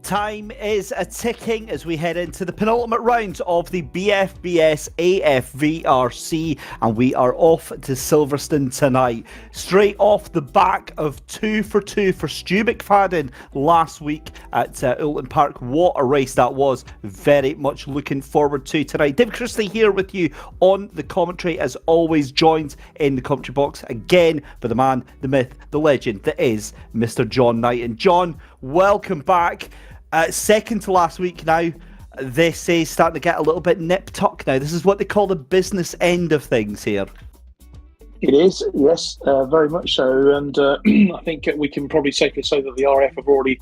Time is a-ticking as we head into the penultimate round of the BFBS AFVRC, and we are off to Silverstone tonight. Straight off the back of 2 for 2 for Stu McFadden last week at Oulton Park. What a race that was. Very much looking forward to tonight. Dave Chrisley here with you on the commentary, as always, joined in the commentary box again by the man, the myth, the legend that is Mr. John Knight. And John, welcome back. Second to last week now. This is starting to get a little bit nip-tuck now. This is what they call the business end of things here. It is, yes, very much so. And I think we can probably safely say that the RF have already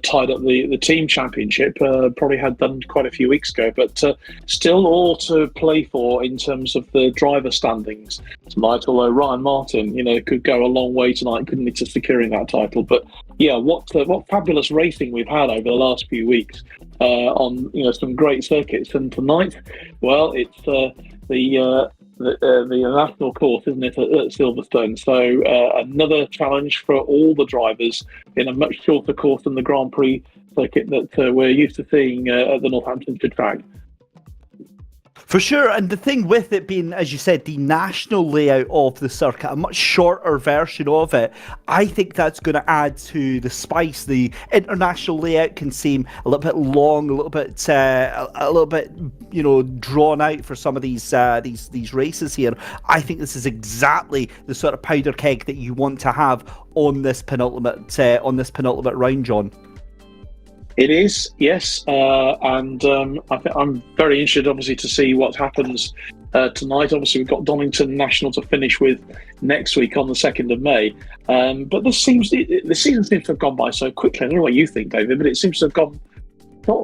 tied up the team championship, probably had done quite a few weeks ago, but still all to play for in terms of the driver standings tonight, although Ryan Martin, could go a long way tonight, couldn't he, to securing that title. But yeah, what fabulous racing we've had over the last few weeks on some great circuits. And tonight, well, it's the national course, isn't it, at Silverstone? So another challenge for all the drivers in a much shorter course than the Grand Prix circuit that we're used to seeing at the Northamptonshire track. For sure, and the thing with it being, as you said, the national layout of the circuit, a much shorter version of it, I think that's going to add to the spice. The international layout can seem a little bit long, a little bit, drawn out for some of these races here. I think this is exactly the sort of powder keg that you want to have on this penultimate round, John. It is, yes, and I'm very interested, obviously, to see what happens tonight. Obviously, we've got Donington National to finish with next week on the 2nd of May. But the season seems to have gone by so quickly. I don't know what you think, David, but it seems to have gone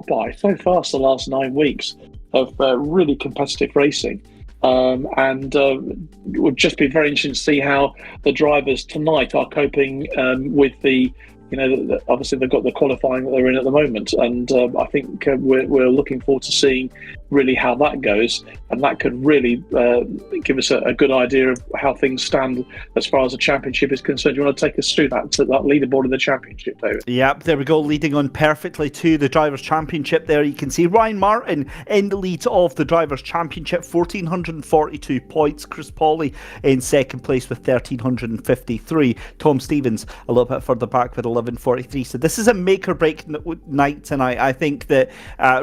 by so fast the last 9 weeks of really competitive racing. And it would just be very interesting to see how the drivers tonight are coping with the obviously they've got the qualifying that they're in at the moment, and I think we're looking forward to seeing really how that goes, and that could really give us a good idea of how things stand as far as the championship is concerned. Do you want to take us through that leaderboard of the championship, David? Yep, there we go, leading on perfectly to the Drivers' Championship. There you can see Ryan Martin in the lead of the Drivers' Championship, 1,442 points. Chris Pawley in second place with 1,353. Tom Stevens a little bit further back with 1,143. So this is a make-or-break night tonight. I think that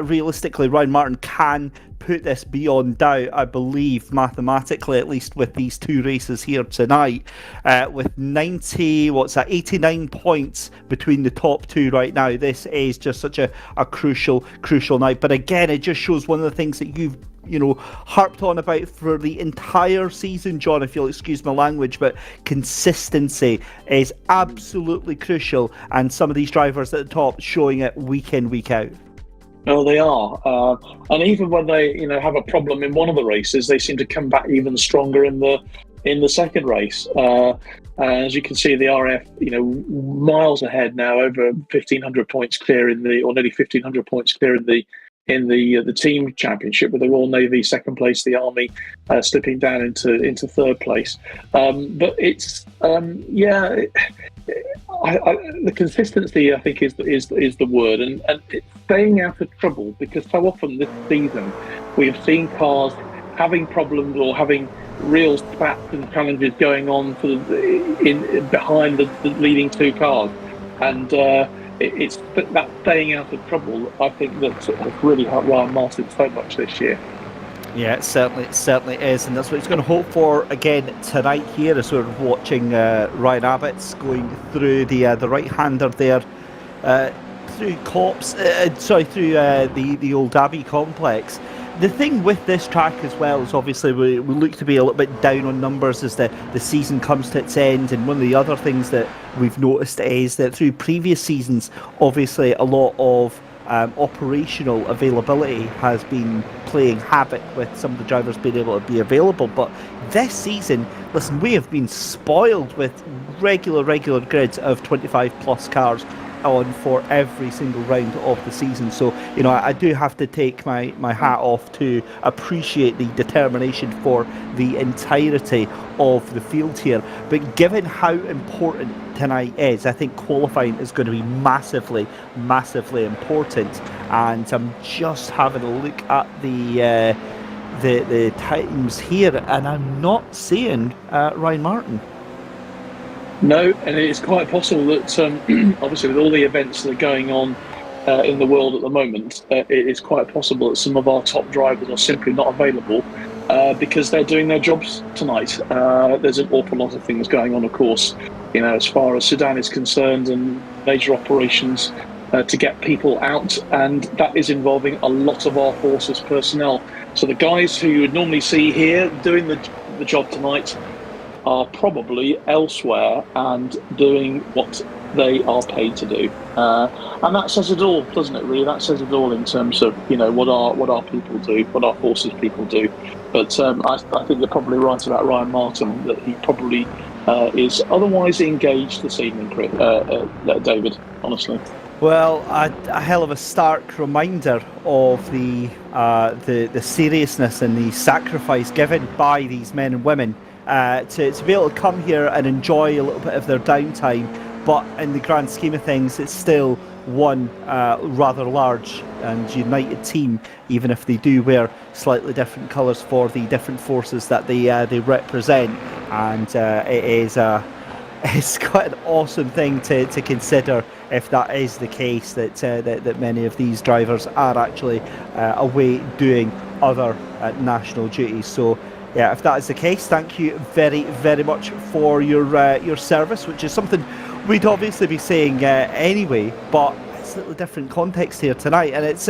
realistically Ryan Martin can put this beyond doubt, I believe, mathematically, at least with these two races here tonight, with 89 points between the top two right now. This is just such a crucial night. But again, it just shows one of the things that you've harped on about for the entire season, John, if you'll excuse my language, but consistency is absolutely crucial, and some of these drivers at the top showing it week in, week out. No, they are, and even when they, have a problem in one of the races, they seem to come back even stronger in the second race. As you can see, the RF, miles ahead now, over 1,500 points clear nearly 1,500 points clear in the team championship, with the Royal Navy second place, the Army slipping down into third place. But it's the consistency, I think, is the word, and it's staying out of trouble, because so often this season we have seen cars having problems or having real spats and challenges going on behind the leading two cars, and it's that staying out of trouble, I think, that has really helped Ryan Martin so much this year. Yeah, it certainly is, and that's what he's going to hope for again tonight here, as we're watching Ryan Abbott's going through the right-hander there, through the Old Abbey complex. The thing with this track as well is, obviously, we look to be a little bit down on numbers as the season comes to its end, and one of the other things that we've noticed is that through previous seasons, obviously a lot of operational availability has been playing havoc with some of the drivers being able to be available. But this season, listen, we have been spoiled with regular grids of 25 plus cars on for every single round of the season. So, you know, I do have to take my hat off to appreciate the determination for the entirety of the field here. But given how important tonight is, I think qualifying is going to be massively, massively important. And I'm just having a look at the times here, and I'm not seeing Ryan Martin. No, and it's quite possible that obviously with all the events that are going on in the world at the moment, it is quite possible that some of our top drivers are simply not available because they're doing their jobs tonight. There's an awful lot of things going on, of course, you know, as far as Sudan is concerned, and major operations to get people out, and that is involving a lot of our forces personnel. So the guys who you would normally see here doing the job tonight are probably elsewhere and doing what they are paid to do, and that says it all, doesn't it? Really, that says it all in terms of, you know, what our people do, what our forces people do. But I think you're probably right about Ryan Martin, that he probably is otherwise engaged this evening, David. Honestly. Well, a hell of a stark reminder of the seriousness and the sacrifice given by these men and women to be able to come here and enjoy a little bit of their downtime, but in the grand scheme of things, it's still one rather large and united team, even if they do wear slightly different colours for the different forces that they represent. And it's quite an awesome thing to consider, if that is the case, that many of these drivers are actually away doing other national duties. So yeah, if that is the case, thank you very, very much for your service, which is something we'd obviously be saying anyway, but it's a little different context here tonight, and it's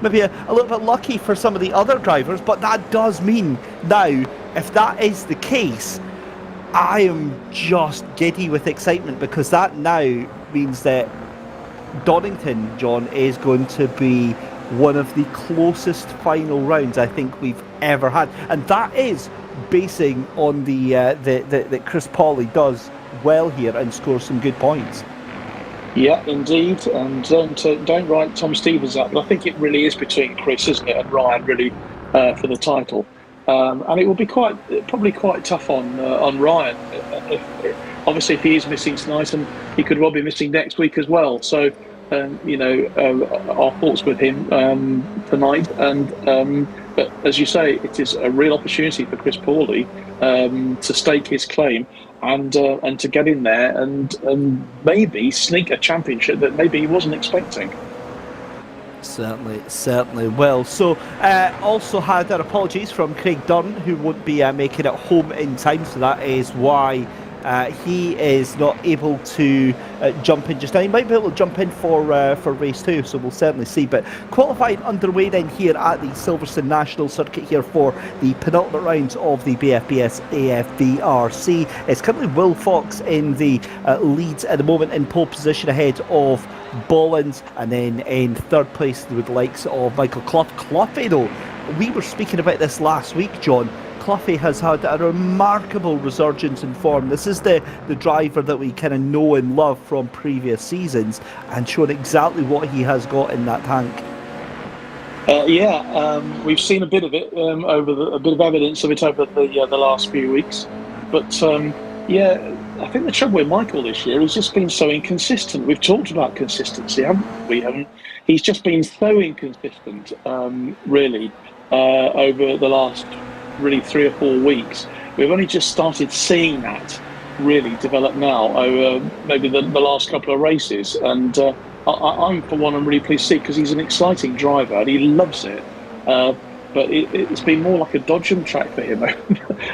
maybe a little bit lucky for some of the other drivers, but that does mean now, if that is the case, I am just giddy with excitement, because that now means that Donington, John, is going to be one of the closest final rounds I think we've ever had, and that is basing on that Chris Pauly does well here and scores some good points. Yeah, indeed, and don't write Tom Stevens up, but I think it really is between Chris, isn't it, and Ryan, really, for the title. And it will be probably quite tough on Ryan. Obviously, if he is missing tonight, and he could well be missing next week as well. So, you know, our thoughts with him tonight. And but as you say, it is a real opportunity for Chris Pauly to stake his claim and to get in there and maybe sneak a championship that maybe he wasn't expecting. Certainly will. So also had our apologies from Craig Dunn, who won't be making it home in time, so that is why he is not able to jump in just now. He might be able to jump in for race 2, so we'll certainly see. But qualifying underway then here at the Silverstone National Circuit here for the penultimate rounds of the BFBS AFVRC. It's currently Will Fox in the lead at the moment, in pole position ahead of Bolland, and then in third place with the likes of Michael Clough. Cloughy, though, we were speaking about this last week, John. Cloughy has had a remarkable resurgence in form. This is the driver that we kind of know and love from previous seasons, and showing exactly what he has got in that tank. We've seen a bit of it a bit of evidence of it over the last few weeks, but I think the trouble with Michael this year has just been so inconsistent. We've talked about consistency, haven't we? He's just been so inconsistent, really, over the last 3 or 4 weeks. We've only just started seeing that really develop now over maybe the last couple of races, and I'm for one, I'm really pleased to see, because he's an exciting driver and he loves it. But it's been more like a Dodgem track for him.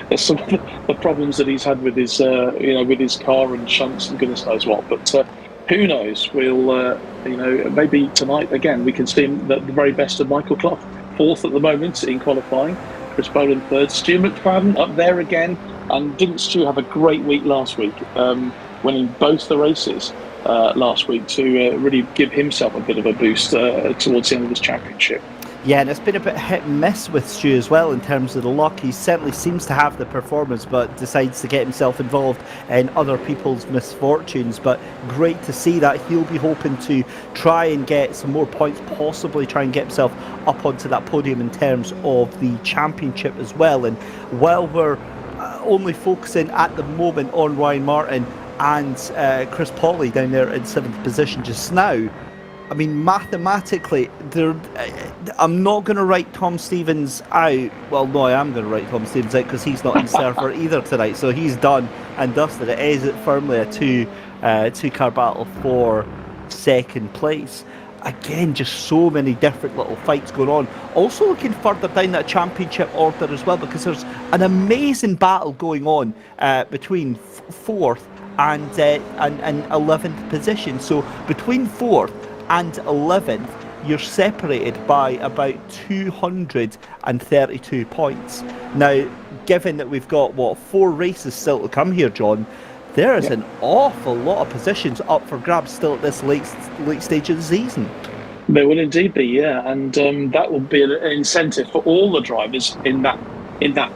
There's some of the problems that he's had with his, with his car and shunts and goodness knows what. But who knows? We'll, maybe tonight again we can see him the very best of Michael Clough, fourth at the moment in qualifying. Chris Boland third. Stu McFadden up there again. And didn't Stu have a great week last week, winning both the races last week to really give himself a bit of a boost towards the end of this championship? Yeah, and it's been a bit hit and miss with Stu as well in terms of the luck. He certainly seems to have the performance, but decides to get himself involved in other people's misfortunes. But great to see that. He'll be hoping to try and get some more points, possibly try and get himself up onto that podium in terms of the championship as well. And while we're only focusing at the moment on Ryan Martin and Chris Pauly down there in 7th position just now, I mean, mathematically, I'm not going to write Tom Stevens out. Well, no, I am going to write Tom Stevens out because he's not in Surfer either tonight. So he's done and dusted. It is firmly a two-car battle for second place. Again, just so many different little fights going on. Also looking further down that championship order as well, because there's an amazing battle going on between 4th and 11th position. So between 4th and 11th, you're separated by about 232 points. Now, given that we've got, 4 races still to come here, John, there is an awful lot of positions up for grabs still at this late stage of the season. There will indeed be, yeah, and that will be an incentive for all the drivers in that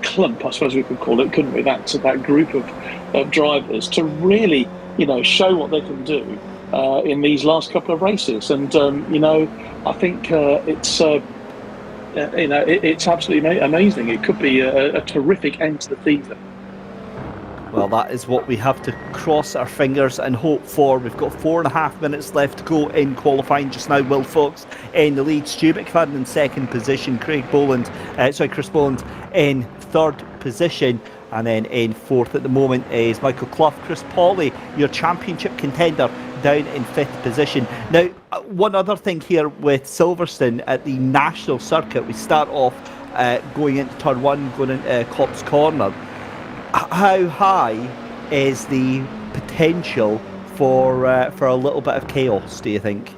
clump, I suppose we could call it, couldn't we? That group of drivers to really, show what they can do in these last couple of races. And I think it's absolutely amazing. It could be a terrific end to the season. Well, that is what we have to cross our fingers and hope for. We've got 4.5 minutes left to go in qualifying just now. Will Fox in the lead, Stu McFadden in 2nd position, Chris Boland in 3rd position, and then in 4th at the moment is Michael Clough. Chris Pauly, your championship contender, down in 5th position. Now, one other thing here with Silverstone at the national circuit, we start off going into turn 1, going into Copse Corner. How high is the potential for a little bit of chaos, do you think?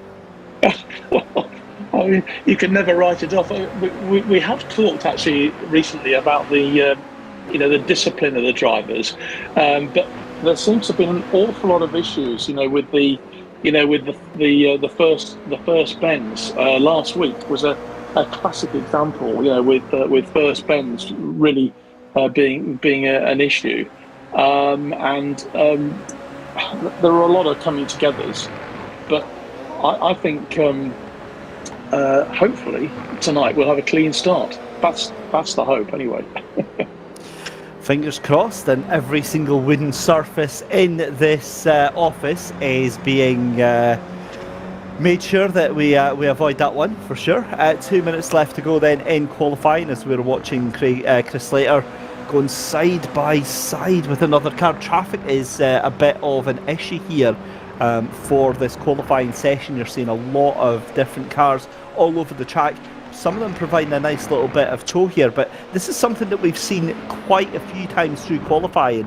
Well, I mean, you can never write it off. We have talked actually recently about the discipline of the drivers, but there seems to have been an awful lot of issues, with the first bends. Last week was a classic example, with first bends really being an issue, and there are a lot of coming togethers, but I think hopefully tonight we'll have a clean start. That's the hope anyway. Fingers crossed, and every single wooden surface in this office is being made sure that we avoid that one for sure. 2 minutes left to go then in qualifying as we're watching Chris Slater going side by side with another car. Traffic is a bit of an issue here for this qualifying session. You're seeing a lot of different cars all over the track. Some of them providing a nice little bit of tow here, but this is something that we've seen quite a few times through qualifying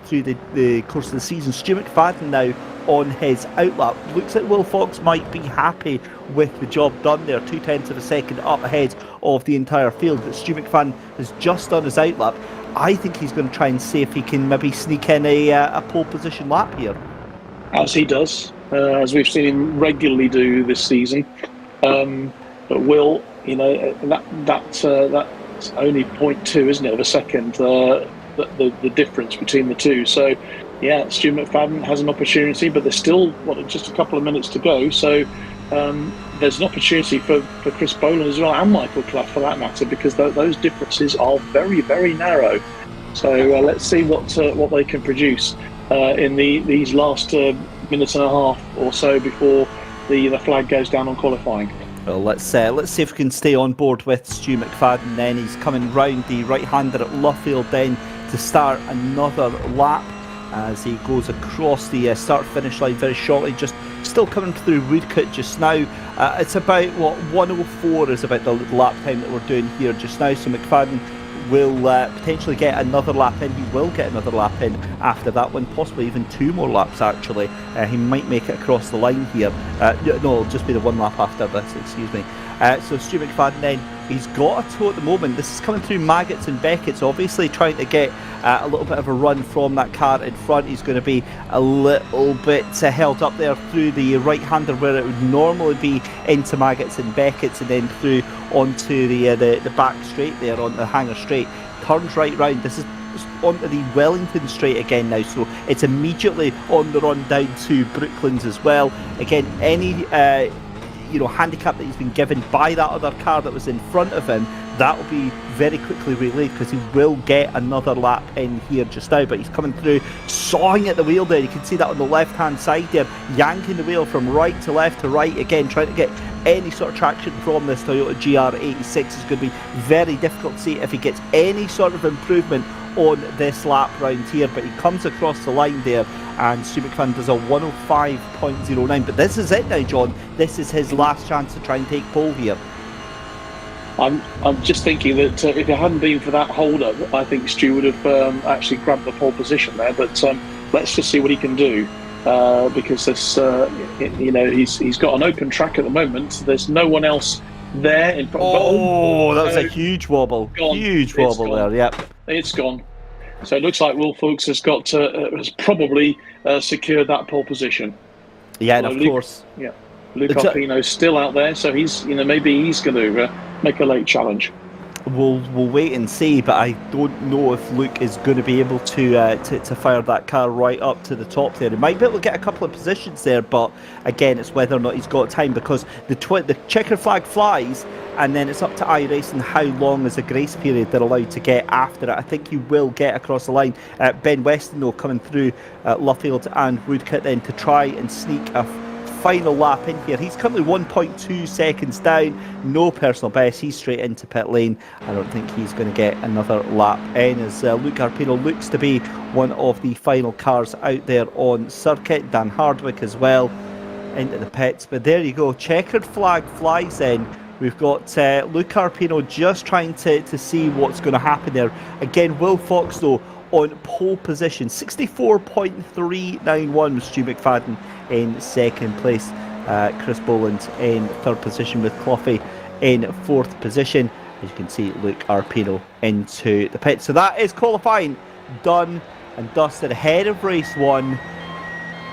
through the course of the season. Stu McFadden now on his outlap. Looks like Will Fox might be happy with the job done there, 0.2 of a second up ahead of the entire field, but Stu McFadden has just done his outlap. I think he's going to try and see if he can maybe sneak in a pole position lap here. As he does, as we've seen him regularly do this season. But Will, that's only 0.2, isn't it, of a second, the difference between the two. So, yeah, Stu McFadden has an opportunity, but there's still, just a couple of minutes to go. So there's an opportunity for Chris Boland as well, and Michael Clough for that matter, because those differences are very, very narrow. So let's see what they can produce in these last minute and a half or so before the flag goes down on qualifying. Well, let's see if we can stay on board with Stu McFadden then. He's coming round the right-hander at Luffield then to start another lap as he goes across the start-finish line very shortly. Just still coming through Woodcote just now. It's about, 1:04 is about the lap time that we're doing here just now. So McFadden will potentially get another lap in. He will get another lap in after that one, possibly even 2 more laps actually. He might make it across the line here. No, it'll just be the 1 lap after this, excuse me. So Stu McFadden then, he's got a toe at the moment. This is coming through Maggots and Beckett's, obviously trying to get a little bit of a run from that car in front. He's going to be a little bit held up there through the right-hander where it would normally be into Maggots and Beckett's, and then through onto the back straight there on the Hangar Straight. Turns right round. This is onto the Wellington Straight again now, so it's immediately on the run down to Brooklands as well. Again, any handicap that he's been given by that other car that was in front of him, that will be very quickly relayed, because he will get another lap in here just now. But he's coming through, sawing at the wheel there. You can see that on the left hand side there, yanking the wheel from right to left to right, again trying to get any sort of traction from this Toyota GR86. Is going to be very difficult to see if he gets any sort of improvement on this lap round here. But he comes across the line there, and Stu McFadden does a 105.09. But this is it now, John. This is his last chance to try and take pole here. I'm just thinking that if it hadn't been for that hold-up, I think Stu would have actually grabbed the pole position there. But let's just see what he can do, because this, he's got an open track at the moment. There's no one else there in front. Oh, that was a huge wobble. Huge wobble there. Yep, it's gone. So it looks like Will Fuchs has probably secured that pole position. Yeah, and of course. Yeah. Luke Arpino's still out there, so maybe he's going to make a late challenge. We'll wait and see, but I don't know if Luke is going to be able to fire that car right up to the top there. He might be able to get a couple of positions there, but again, it's whether or not he's got time, because the checker flag flies, and then it's up to iRacing how long is a grace period they're allowed to get after it. I think he will get across the line. Ben Weston, though, coming through Luffield and Woodcote then to try and sneak a final lap in here. He's currently 1.2 seconds down, no personal best. He's straight into pit lane. I don't think he's going to get another lap in, as Luke Arpino looks to be one of the final cars out there on circuit. Dan Hardwick as well into the pits. But there you go, checkered flag flies in. We've got Luke Arpino just trying to see what's going to happen there. Again, Will Fox, though, on pole position, 64.391 was Stu McFadden in second place. Chris Boland in third position, with Cloughy in fourth position. As you can see, Luke Arpino into the pit. So that is qualifying done and dusted ahead of race one.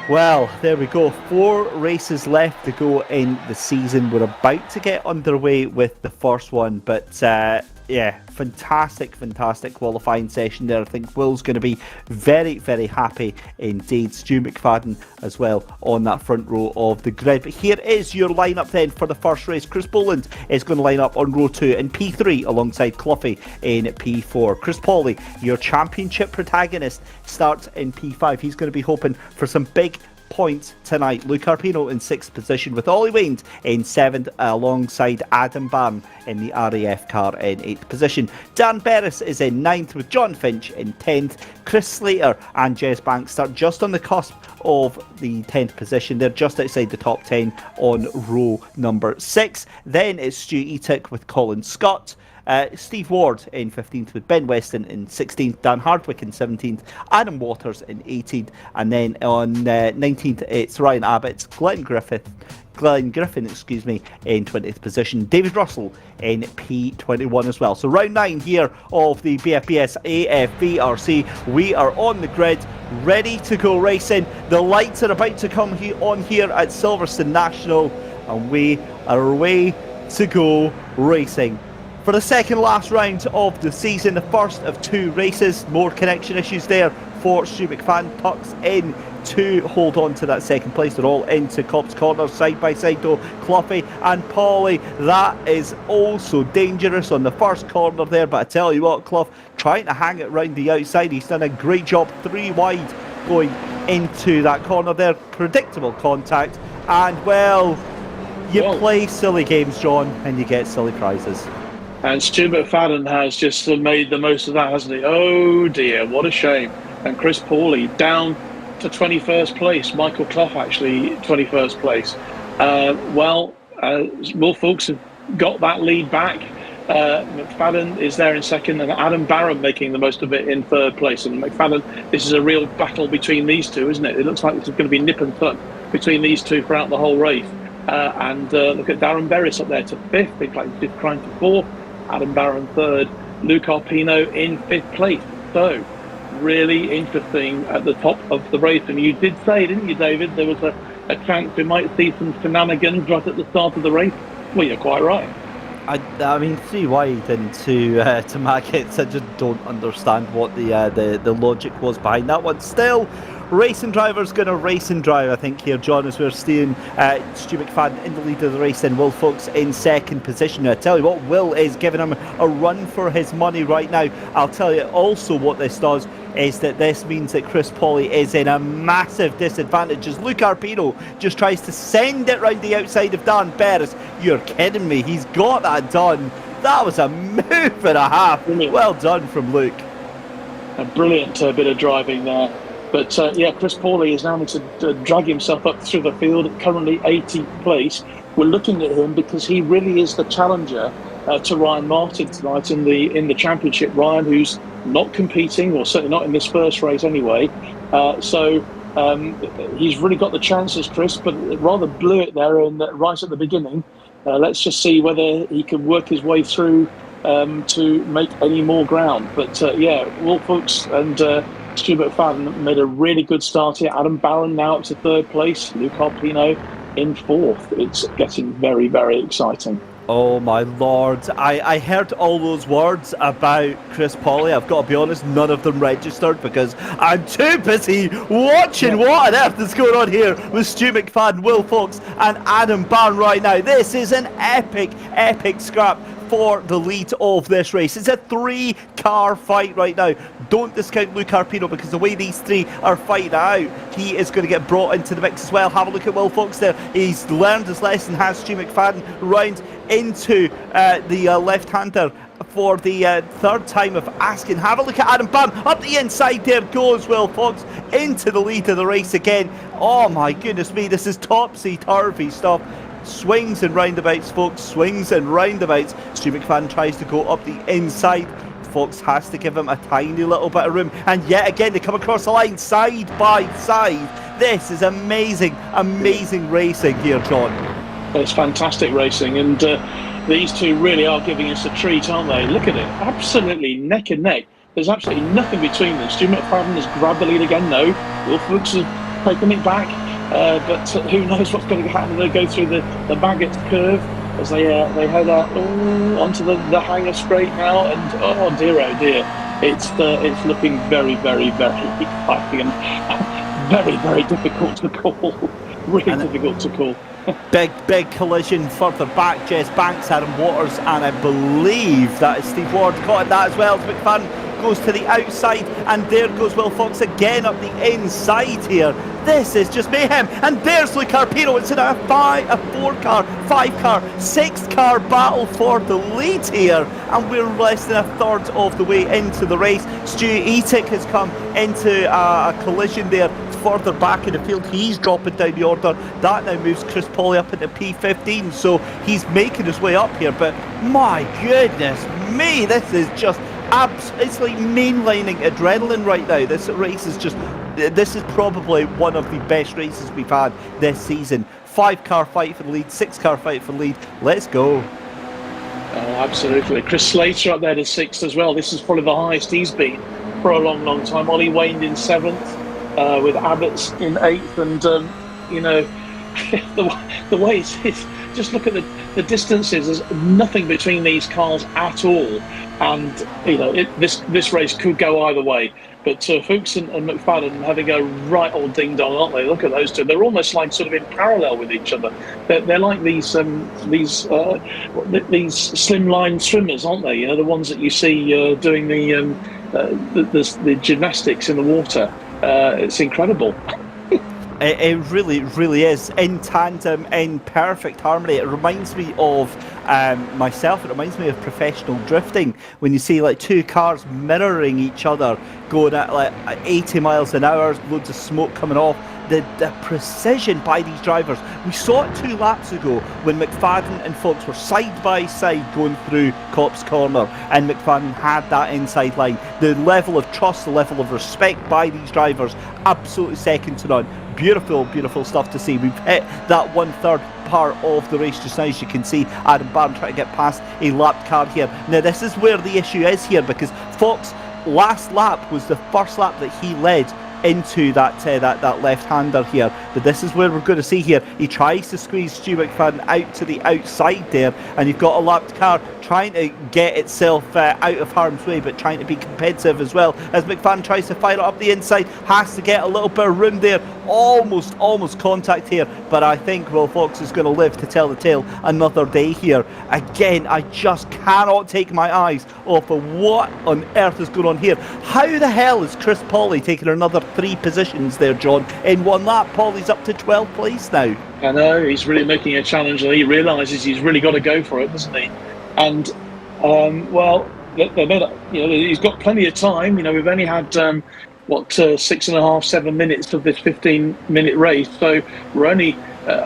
Well, there we go. 4 races left to go in the season. We're about to get underway with the first one, but yeah, fantastic qualifying session there. I think Will's going to be very, very happy indeed. Stu McFadden as well on that front row of the grid. But here is your lineup then for the first race. Chris Boland is going to line up on row 2 in P3 alongside Cloughy in P4. Chris Pawley, your championship protagonist, starts in P5. He's going to be hoping for some big points tonight. Luke Arpino in 6th position, with Ollie Wains in 7th alongside Adam Barn in the RAF car in 8th position. Dan Berris is in 9th with John Finch in 10th. Chris Slater and Jez Banks start just on the cusp of the 10th position. They're just outside the top 10 on row number 6. Then it's Stu Etick with Colin Scott. Steve Ward in 15th with Ben Weston in 16th, Dan Hardwick in 17th, Adam Waters in 18th, and then on 19th it's Ryan Abbott, Glenn Griffin in 20th position, David Russell in P21 as well. So round 9 here of the BFBS AFVRC. We are on the grid, ready to go racing. The lights are about to come on here at Silverstone National, and we are away to go racing. For the second last round of the season, the first of 2 races. More connection issues there for Stu McFadden. Pucks in to hold on to that second place. They're all into Cobb's Corner, side by side though. Cloughy and Pawley. That is also dangerous on the first corner there. But I tell you what, Clough trying to hang it round the outside. He's done a great job, 3 wide going into that corner there. Predictable contact. And well, you play silly games, John, and you get silly prizes. And Stu McFadden has just made the most of that, hasn't he? Oh dear, what a shame. And Chris Pawley down to 21st place. Michael Clough actually 21st place. Will Fuchs have got that lead back. McFadden is there in second, and Adam Barron making the most of it in third place. And McFadden, this is a real battle between these two, isn't it? It looks like it's going to be nip and tuck between these two throughout the whole race. And look at Darren Berris up there to 5th. Big Crime to 4th. Adam Barron 3rd. Luke Arpino in 5th place. So, really interesting at the top of the race. And you did say, didn't you, David, there was a chance we might see some shenanigans right at the start of the race? Well, you're quite right. I mean, 3 wide into to Maggots. I just don't understand what the logic was behind that one. Still, racing driver's going to race and drive, I think, here, John, as we're seeing Stu McFadden in the lead of the race and Will Fox in second position. Now, I tell you what, Will is giving him a run for his money right now. I'll tell you also what this does is that this means that Chris Pauly is in a massive disadvantage as Luke Arpino just tries to send it round the outside of Dan Berris. You're kidding me, he's got that done. That was a move and a half. Brilliant. Well done from Luke. A brilliant bit of driving there. But Chris Pauly is now having to drag himself up through the field, currently 80th place. We're looking at him because he really is the challenger to Ryan Martin tonight in the championship. Ryan, who's not competing, or certainly not in this first race anyway. So he's really got the chances, Chris, but rather blew it there right at the beginning. Let's just see whether he can work his way through to make any more ground. But Will Fuchs and Stu McFadden made a really good start here. Adam Barron now up to 3rd place. Luke Arpino in 4th. It's getting very, very exciting. Oh my lord, I heard all those words about Chris Pauly. I've got to be honest, none of them registered because I'm too busy watching what on earth is going on here with Stu McFadden, Will Fox and Adam Barron right now. This is an epic scrap for the lead of this race. It's a 3-car fight right now. Don't discount Luke Arpino because the way these 3 are fighting out, he is going to get brought into the mix as well. Have a look at Will Fox there. He's learned his lesson, has Stu McFadden round into the left-hander for the 3rd time of asking. Have a look at Adam Barron. Up the inside there goes Will Fox into the lead of the race again. Oh my goodness me, this is topsy-turvy stuff. Swings and roundabouts, folks, swings and roundabouts. Stu McFadden tries to go up the inside. Fox has to give him a tiny little bit of room. And yet again, they come across the line side by side. This is amazing racing here, John. It's fantastic racing. And these 2 really are giving us a treat, aren't they? Look at it. Absolutely neck and neck. There's absolutely nothing between them. Stu McFadden has grabbed the lead again. No. Will Fox has taken it back. But who knows what's going to happen. They go through the Baggett curve as they head out onto the hanger straight now, and oh dear, it's looking very, very, very exciting and very, very difficult to call. Really difficult to call. Big collision further back. Jess Banks, Adam Waters, and I believe that is Steve Ward caught in that as well. McFadden goes to the outside, and there goes Will Fox again up the inside here. This is just mayhem, and there's Luke Arpino. It's in a 4-car, 5-car, 6-car battle for the lead here, and we're less than a third of the way into the race. Stu Etic has come into a collision there further back in the field. He's dropping down the order. That now moves Chris Pauly up into P15, so he's making his way up here. But my goodness me, this is just it's like mainlining adrenaline right now. This race is this is probably one of the best races we've had this season. 5-car fight for the lead, 6-car fight for the lead. Let's go. Oh, absolutely. Chris Slater up there to 6th as well. This is probably the highest he's been for a long time. Ollie Wayne in 7th, with Abbott's in 8th, and the way it's just look at the distances. There's nothing between these cars at all, and this race could go either way. But Fuchs and McFadden having a right old ding dong, aren't they? Look at those 2. They're almost like sort of in parallel with each other. They're like these slimline swimmers, aren't they? The ones that you see doing the gymnastics in the water. It's incredible. It really is, in tandem, in perfect harmony. It reminds me of myself. It reminds me of professional drifting when you see like 2 cars mirroring each other going at like 80 miles an hour, loads of smoke coming off. The precision by these drivers. We saw it 2 laps ago when McFadden and Fox were side by side going through Copse Corner, and McFadden had that inside line. The level of trust, the level of respect by these drivers, absolutely second to none. beautiful stuff to see. We've hit that 1/3 part of the race just now. As you can see, Adam Barron trying to get past a lapped car here. Now this is where the issue is here, because Fox last lap was the first lap that he led into that left-hander here, but this is where we're going to see here. He tries to squeeze Stu McFadden out to the outside there, and you've got a lapped car trying to get itself out of harm's way, but trying to be competitive as well, as McFadden tries to fire it up the inside, has to get a little bit of room there. Almost contact here, but I think Will Fox is going to live to tell the tale another day here. Again, I just cannot take my eyes off of what on earth is going on here. How the hell is Chris Pauly taking another 3 positions there, John, in one lap? Pauly's up to 12th place now. I know, he's really making a challenge, and he realises he's really got to go for it, doesn't he? And he's got plenty of time. We've only had 6.5, 7 minutes of this 15-minute race, so we're only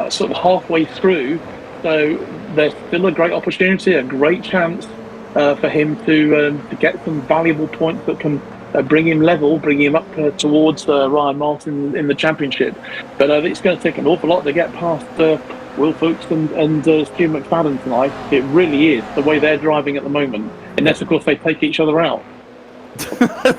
sort of halfway through. So there's still a great opportunity, a great chance for him to get some valuable points that can bring him up towards Ryan Martin in the championship. But it's going to take an awful lot to get past Will Fuchs and Stu McFadden tonight. It really is, the way they're driving at the moment, unless of course they take each other out.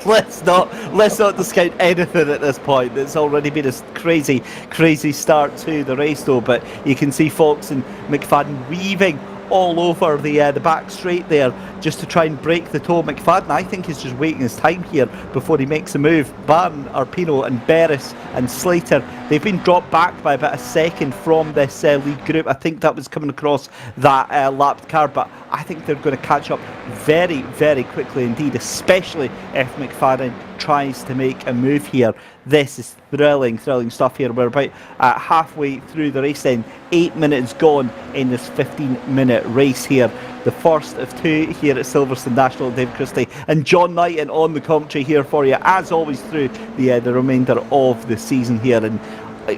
let's not discount anything at this point. It's already been a crazy start to the race though, but you can see Fox and McFadden weaving all over the back straight there just to try and break the toe. McFadden, I think, is just waiting his time here before he makes a move. Barron, Arpino and Beres and Slater, they've been dropped back by about a second from this lead group. I think that was coming across that lapped car, but I think they're going to catch up very quickly indeed, especially if McFadden tries to make a move here. This is thrilling stuff here. We're about halfway through the race then. 8 minutes gone in this 15-minute race here. The first of 2 here at Silverstone National. Dave Christie and John Knighton on the commentary here for you, as always, through the remainder of the season here. And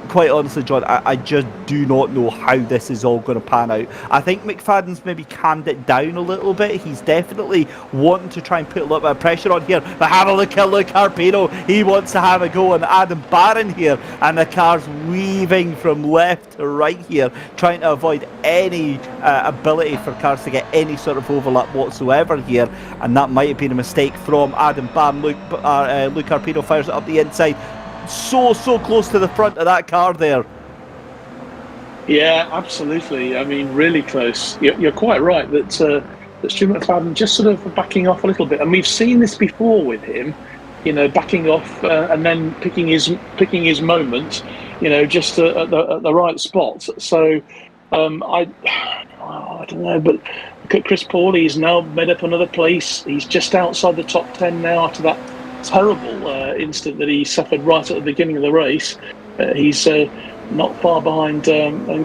quite honestly, John, I just do not know how this is all going to pan out. I think McFadden's maybe calmed it down a little bit. He's definitely wanting to try and put a little bit of pressure on here. But have a look at Luke Arpino. He wants to have a go on Adam Barron here. And the car's weaving from left to right here, trying to avoid any ability for cars to get any sort of overlap whatsoever here. And that might have been a mistake from Adam Barron. Luke Arpino fires it up the inside. So close to the front of that car there. Yeah, absolutely. I mean, really close. You're quite right that Stu McFadden just sort of backing off a little bit, and we've seen this before with him. Backing off and then picking his moment. Just at the right spot. So I don't know, but look at Chris Pauly. He's now made up another place. He's just outside the top 10 now after that terrible incident that he suffered right at the beginning of the race. He's not far behind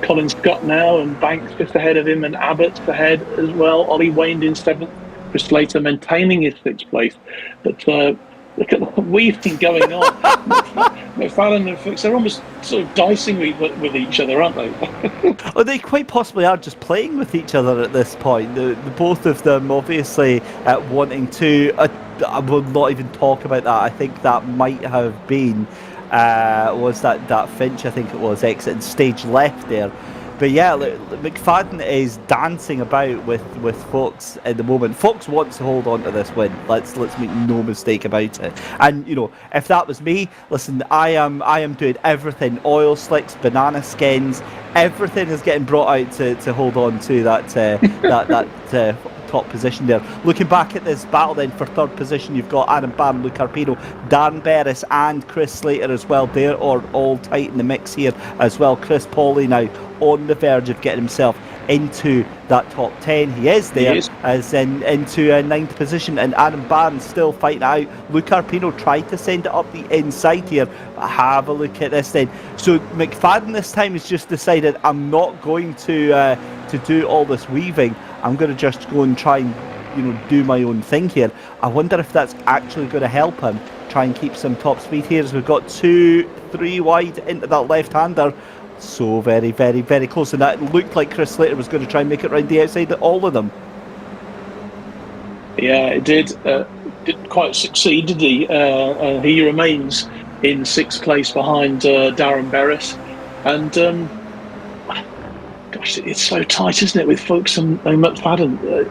Colin Scott now, and Banks just ahead of him, and Abbott's ahead as well. Ollie Wayne in 7th, Chris Slater maintaining his 6th place. But look at the weaving going on. McFadden and Fuchs, they're almost sort of dicing with each other, aren't they? Oh, they quite possibly are just playing with each other at this point. The both of them obviously wanting to... I will not even talk about that. I think that might have been was that Finch, I think it was, exiting stage left there. But yeah, McFadden is dancing about with Fox at the moment. Fox wants to hold on to this win. Let's make no mistake about it. And if that was me, listen, I am doing everything. Oil slicks, banana skins, everything is getting brought out to hold on to that top position there. Looking back at this battle then for 3rd position, you've got Adam Barron, Luke Arpino, Darren Beres and Chris Slater as well. They're all tight in the mix here as well. Chris Pauly now on the verge of getting himself into that top 10. He is there, as into 9th position, and Adam Barron still fighting out. Luke Arpino tried to send it up the inside here. Have a look at this then. So McFadden this time has just decided, I'm not going to do all this weaving. I'm going to just go and try and do my own thing here. I wonder if that's actually going to help him try and keep some top speed here, as we've got 2-3 wide into that left-hander. So very close, and that looked like Chris Slater was going to try and make it round the outside of all of them. Yeah, it did. Didn't quite succeed, did he? He remains in sixth place behind Darren Berris. And gosh, it's so tight, isn't it, with Fuchs and McFadden?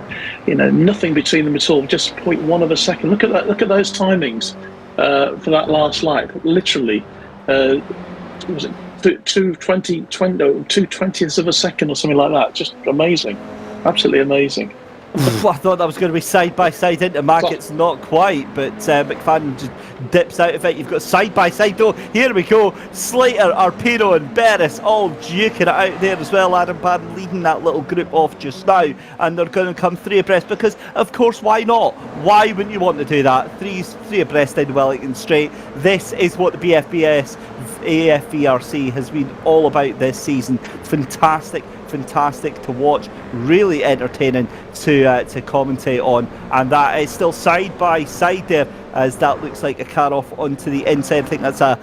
Nothing between them at all. Just 0.1 of a second. Look at that. Look at those timings for that last lap. Literally, was it 2/20ths of a second or something like that? Just amazing, absolutely amazing. I thought that was going to be side by side into Mac. It's not quite, but McFadden just dips out of it. You've got side by side though. Here we go. Slater, Arpino, and Berris all duking it out there as well. Adam Barron leading that little group off just now, and they're going to come three abreast because, of course, why not? Why wouldn't you want to do that? Three abreast down Wellington Straight. This is what the BFBS AFVRC has been all about this season. Fantastic to watch, really entertaining to commentate on, and that is still side by side there as that looks like a car off onto the inside. I think that's a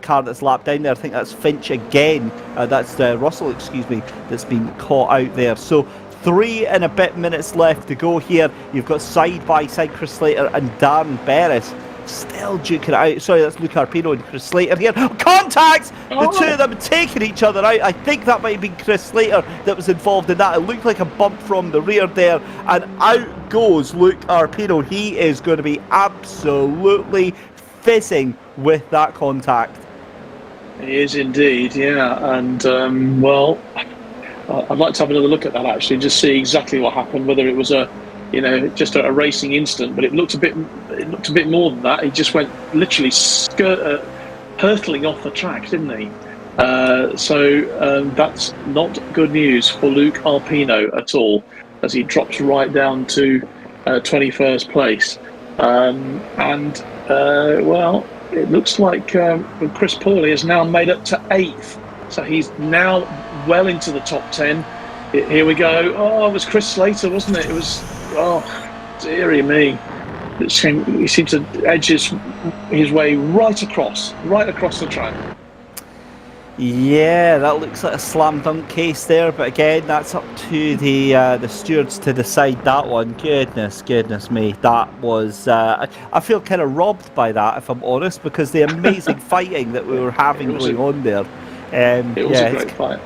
car that's lapped down there. I think that's Finch again, that's Russell, excuse me, that's been caught out there. So 3 and a bit minutes left to go here. You've got side by side Chris Slater and Darren Berris still duking it out. Sorry, that's Luke Arpino and Chris Slater here. Contact! The two of them taking each other out. I think that might have been Chris Slater that was involved in that. It looked like a bump from the rear there, and out goes Luke Arpino. He is going to be absolutely fizzing with that contact. He is indeed, yeah. And well, I'd like to have another look at that actually, and just see exactly what happened. Whether it was just a racing incident, but it looked a bit more than that. He just went literally hurtling off the track, didn't he? So that's not good news for Luke Arpino at all, as he drops right down to 21st place. Well, it looks like Chris Pauly has now made up to 8th, so he's now well into the top 10. Here we go. Oh, it was Chris Slater, wasn't it? It was. Oh, dearie me. He seemed to edge his way right across the track. Yeah, that looks like a slam dunk case there, but again, that's up to the stewards to decide that one. Goodness me, that was. I feel kind of robbed by that, if I'm honest, because the amazing fighting that we were having going on there. It was a great fight.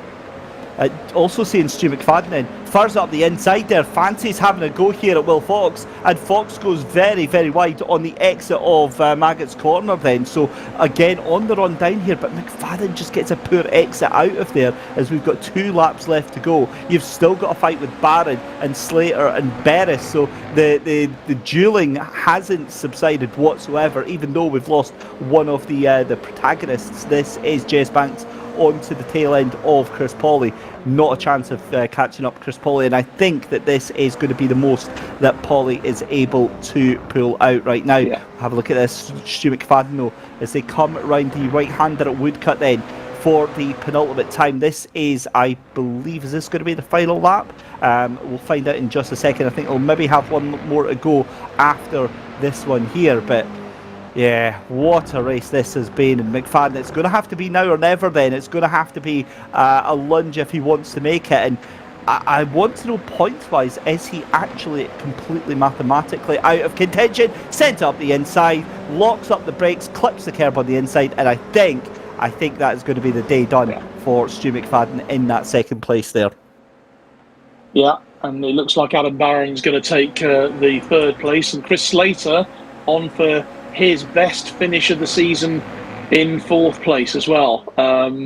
Also seeing Stu McFadden then fires up the inside there. Fancy's having a go here at Will Fox, and Fox goes very wide on the exit of Maggott's corner then. So again on the run down here, but McFadden just gets a poor exit out of there as we've got 2 laps left to go. You've still got a fight with Barron and Slater and Berris, so the duelling hasn't subsided whatsoever, even though we've lost one of the protagonists. This is Jess Banks onto the tail end of Chris Pauly. Not a chance of catching up Chris Pauly, and I think that this is going to be the most that Pauly is able to pull out right now. Yeah. Have a look at this. Stu McFadden though, as they come round the right-hander at Woodcut then for the penultimate time. This is, I believe, is this going to be the final lap? We'll find out in just a second. I think we'll maybe have one more to go after this one here, but yeah, what a race this has been. And McFadden, it's going to have to be now or never then. It's going to have to be a lunge if he wants to make it. And I want to know points-wise, is he actually completely mathematically out of contention? Sent up the inside, locks up the brakes, clips the curb on the inside, and I think that is going to be the day done for Stu McFadden in that second place there. Yeah, and it looks like Adam Barron's going to take the third place, and Chris Slater on for his best finish of the season in 4th place as well.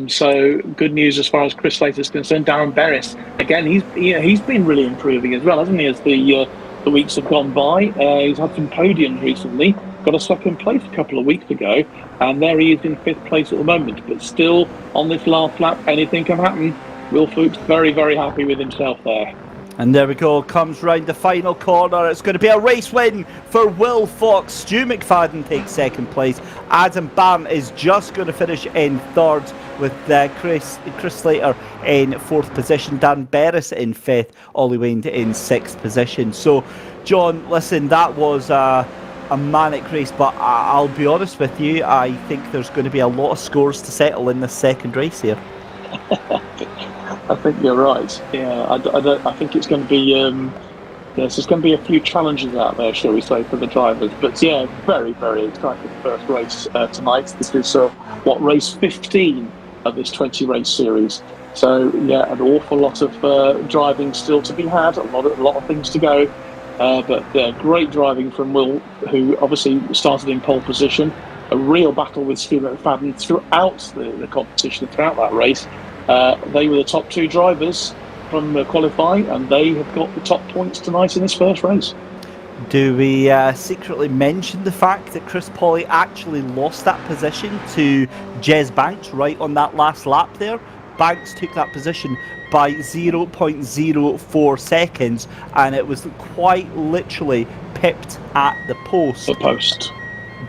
So good news as far as Chris Slater is concerned. Darren Berris, again, he's been really improving as well, hasn't he, as the weeks have gone by. He's had some podiums recently, got a 2nd place a couple of weeks ago, and there he is in 5th place at the moment, but still on this last lap anything can happen. Will Fuchs very happy with himself there. And there we go, comes round the final corner. It's going to be a race win for Will Fox. Stu McFadden takes 2nd place. Adam Bam is just going to finish in 3rd, with Chris Slater in 4th position. Dan Berris in 5th. Ollie Wayne in 6th position. So, John, listen, that was a manic race, but I'll be honest with you, I think there's going to be a lot of scores to settle in this second race here. I think you're right. Yeah, I think it's going to be Yes, there's going to be a few challenges out there, shall we say, for the drivers. But yeah, very, very exciting first race tonight. This is race 15 of this 20-race series. So yeah, an awful lot of driving still to be had. A lot of things to go. But great driving from Will, who obviously started in pole position. A real battle with Stu McFadden throughout the competition, throughout that race. They were the top two drivers from qualifying, and they have got the top points tonight in this first race. Do we secretly mention the fact that Chris Pauly actually lost that position to Jez Banks right on that last lap there? Banks took that position by 0.04 seconds, and it was quite literally pipped at the post. The post.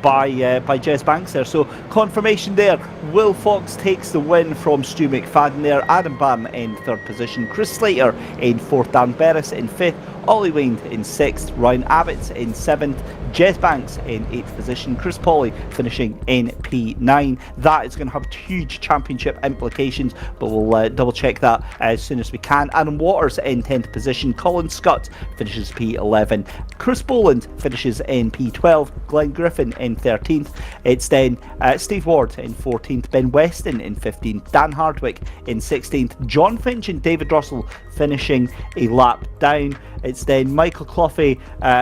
By Jez Banks there. So confirmation there. Will Fox takes the win from Stu McFadden there. Adam Bam in third position. Chris Slater in fourth. Dan Berris in fifth. Ollie Wayne in sixth. Ryan Abbott in seventh. Jez Banks in eighth position. Chris Pauly finishing in P9. That is going to have huge championship implications, but we'll double check that as soon as we can. Adam Waters in 10th position. Colin Scott finishes P11. Chris Boland finishes in P12. Glenn Griffin in 13th. It's then Steve Ward in 14th. Ben Weston in 15th. Dan Hardwick in 16th. John Finch and David Russell finishing a lap down. It's then Michael Cloughy,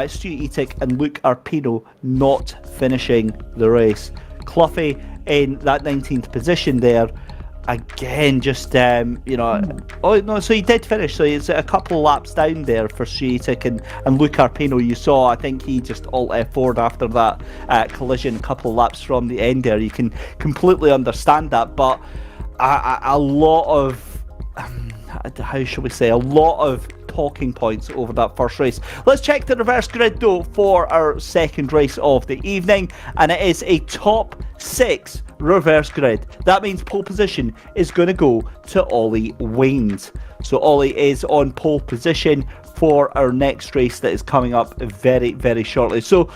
Stu Etic and Luke Arpino not finishing the race. Cloughy in that 19th position there. Again, just, oh no, so he did finish, so it's a couple of laps down there for Stu Etic and Luke Arpino. You saw, I think he just alt F4'd after that collision a couple of laps from the end there. You can completely understand that, but a lot of, how shall we say, a lot of talking points over that first race. Let's check the reverse grid though for our second race of the evening, and it is a top 6 reverse grid. That means pole position is going to go to Ollie Waynes. So Ollie is on pole position for our next race that is coming up very, very shortly. So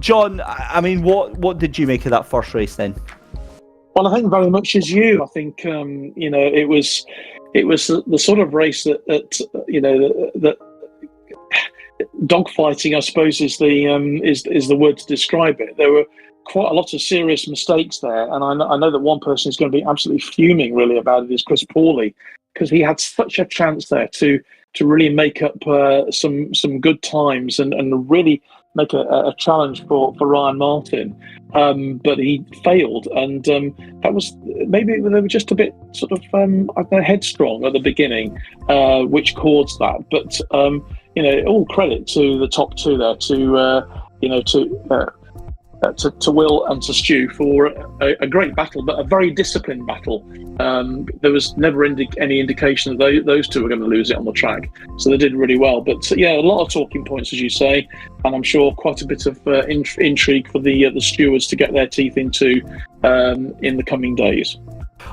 John, I mean, what did you make of that first race then? Well, I think very much as you. I think it was the sort of race that dogfighting, I suppose, is the word to describe it. There were quite a lot of serious mistakes there, and I know that one person is going to be absolutely fuming really about it is Chris Pauly, because he had such a chance there to really make up some good times and really make a challenge for Ryan Martin, but he failed, and that was maybe they were just a bit sort of headstrong at the beginning, which caused that. But all credit to the top two there, to Will and to Stu for a great battle, but a very disciplined battle. There was never any indication that those two were going to lose it on the track, so they did really well. But yeah, a lot of talking points, as you say, and I'm sure quite a bit of intrigue for the stewards to get their teeth into in the coming days.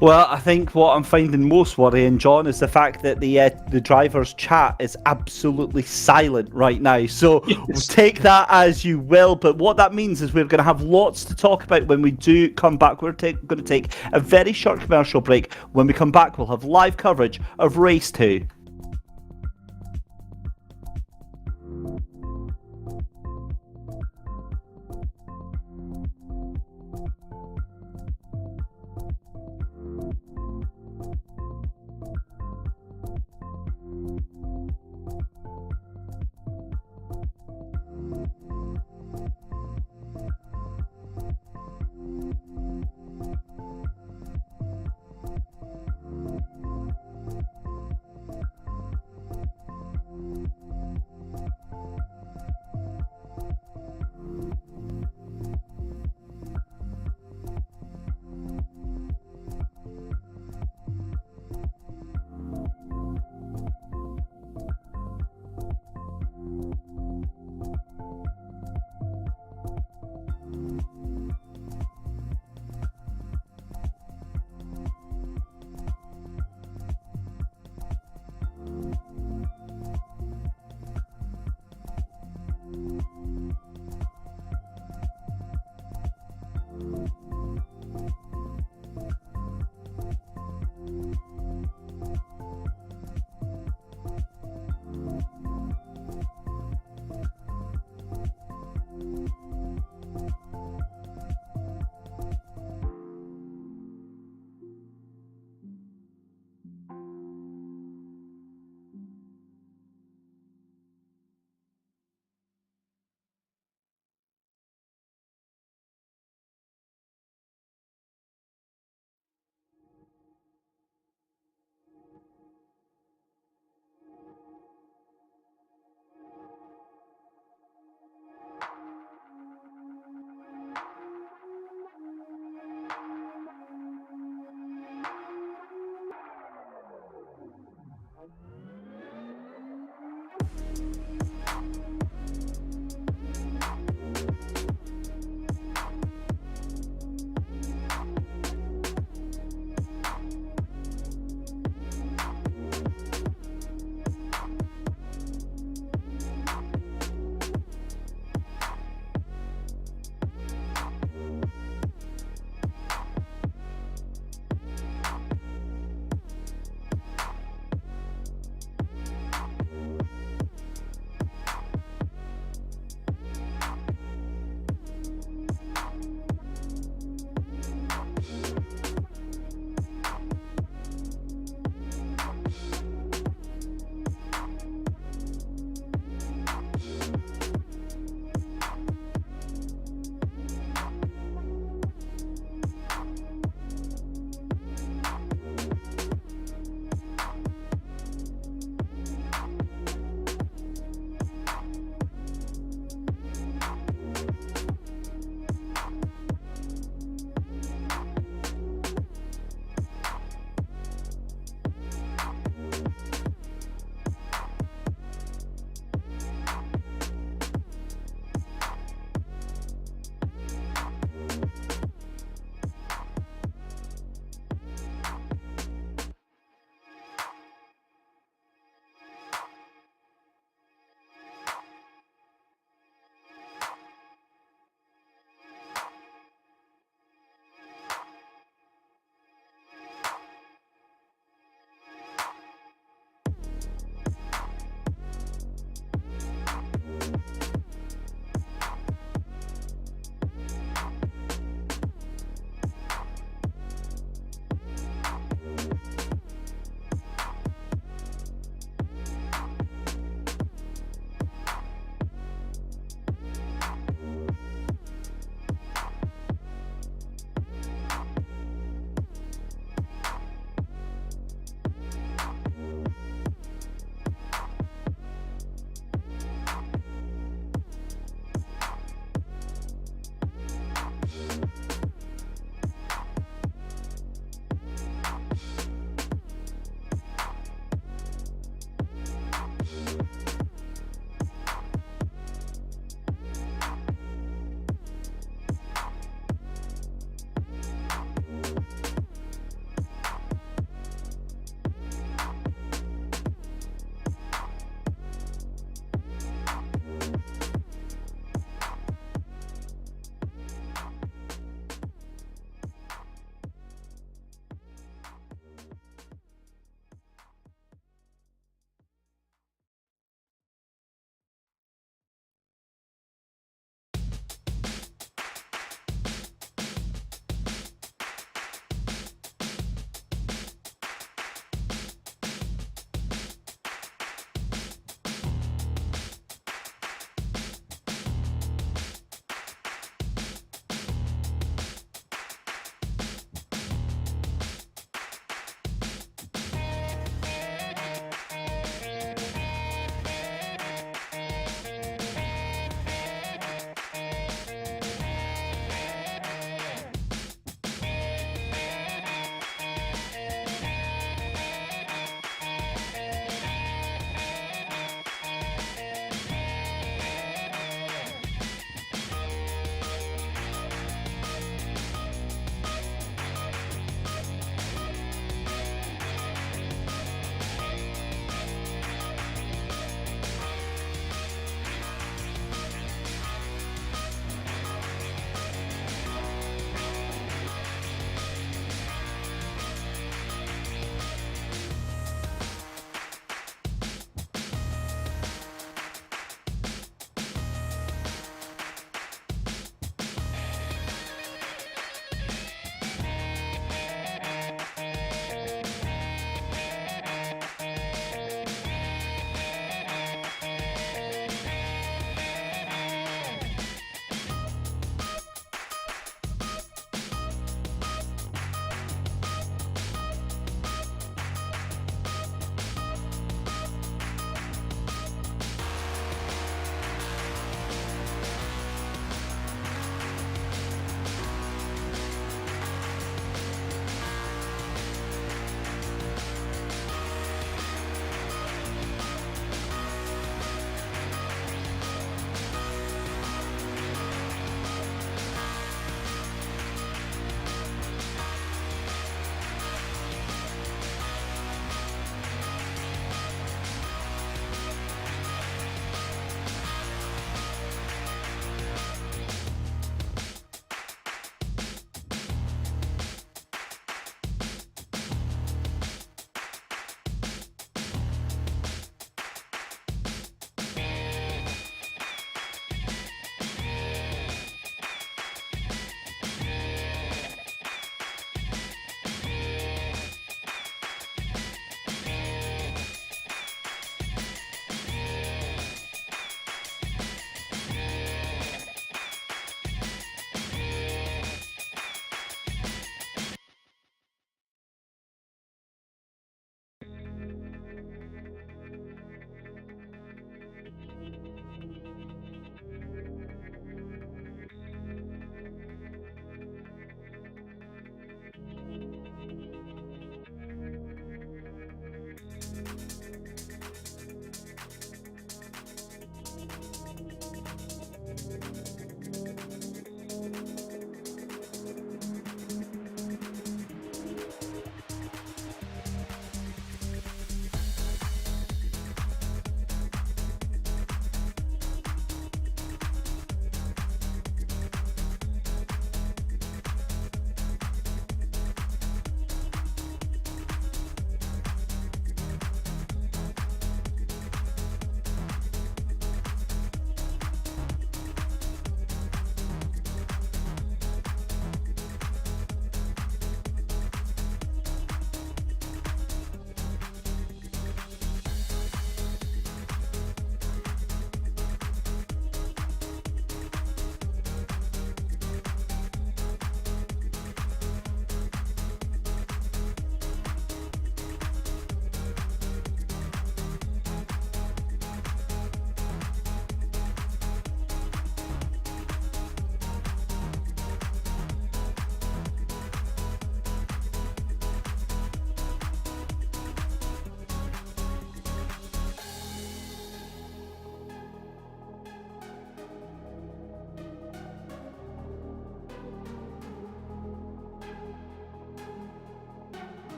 Well, I think what I'm finding most worrying, John, is the fact that the driver's chat is absolutely silent right now. So yes. Take that as you will. But what that means is we're going to have lots to talk about when we do come back. We're going to take a very short commercial break. When we come back, we'll have live coverage of race 2.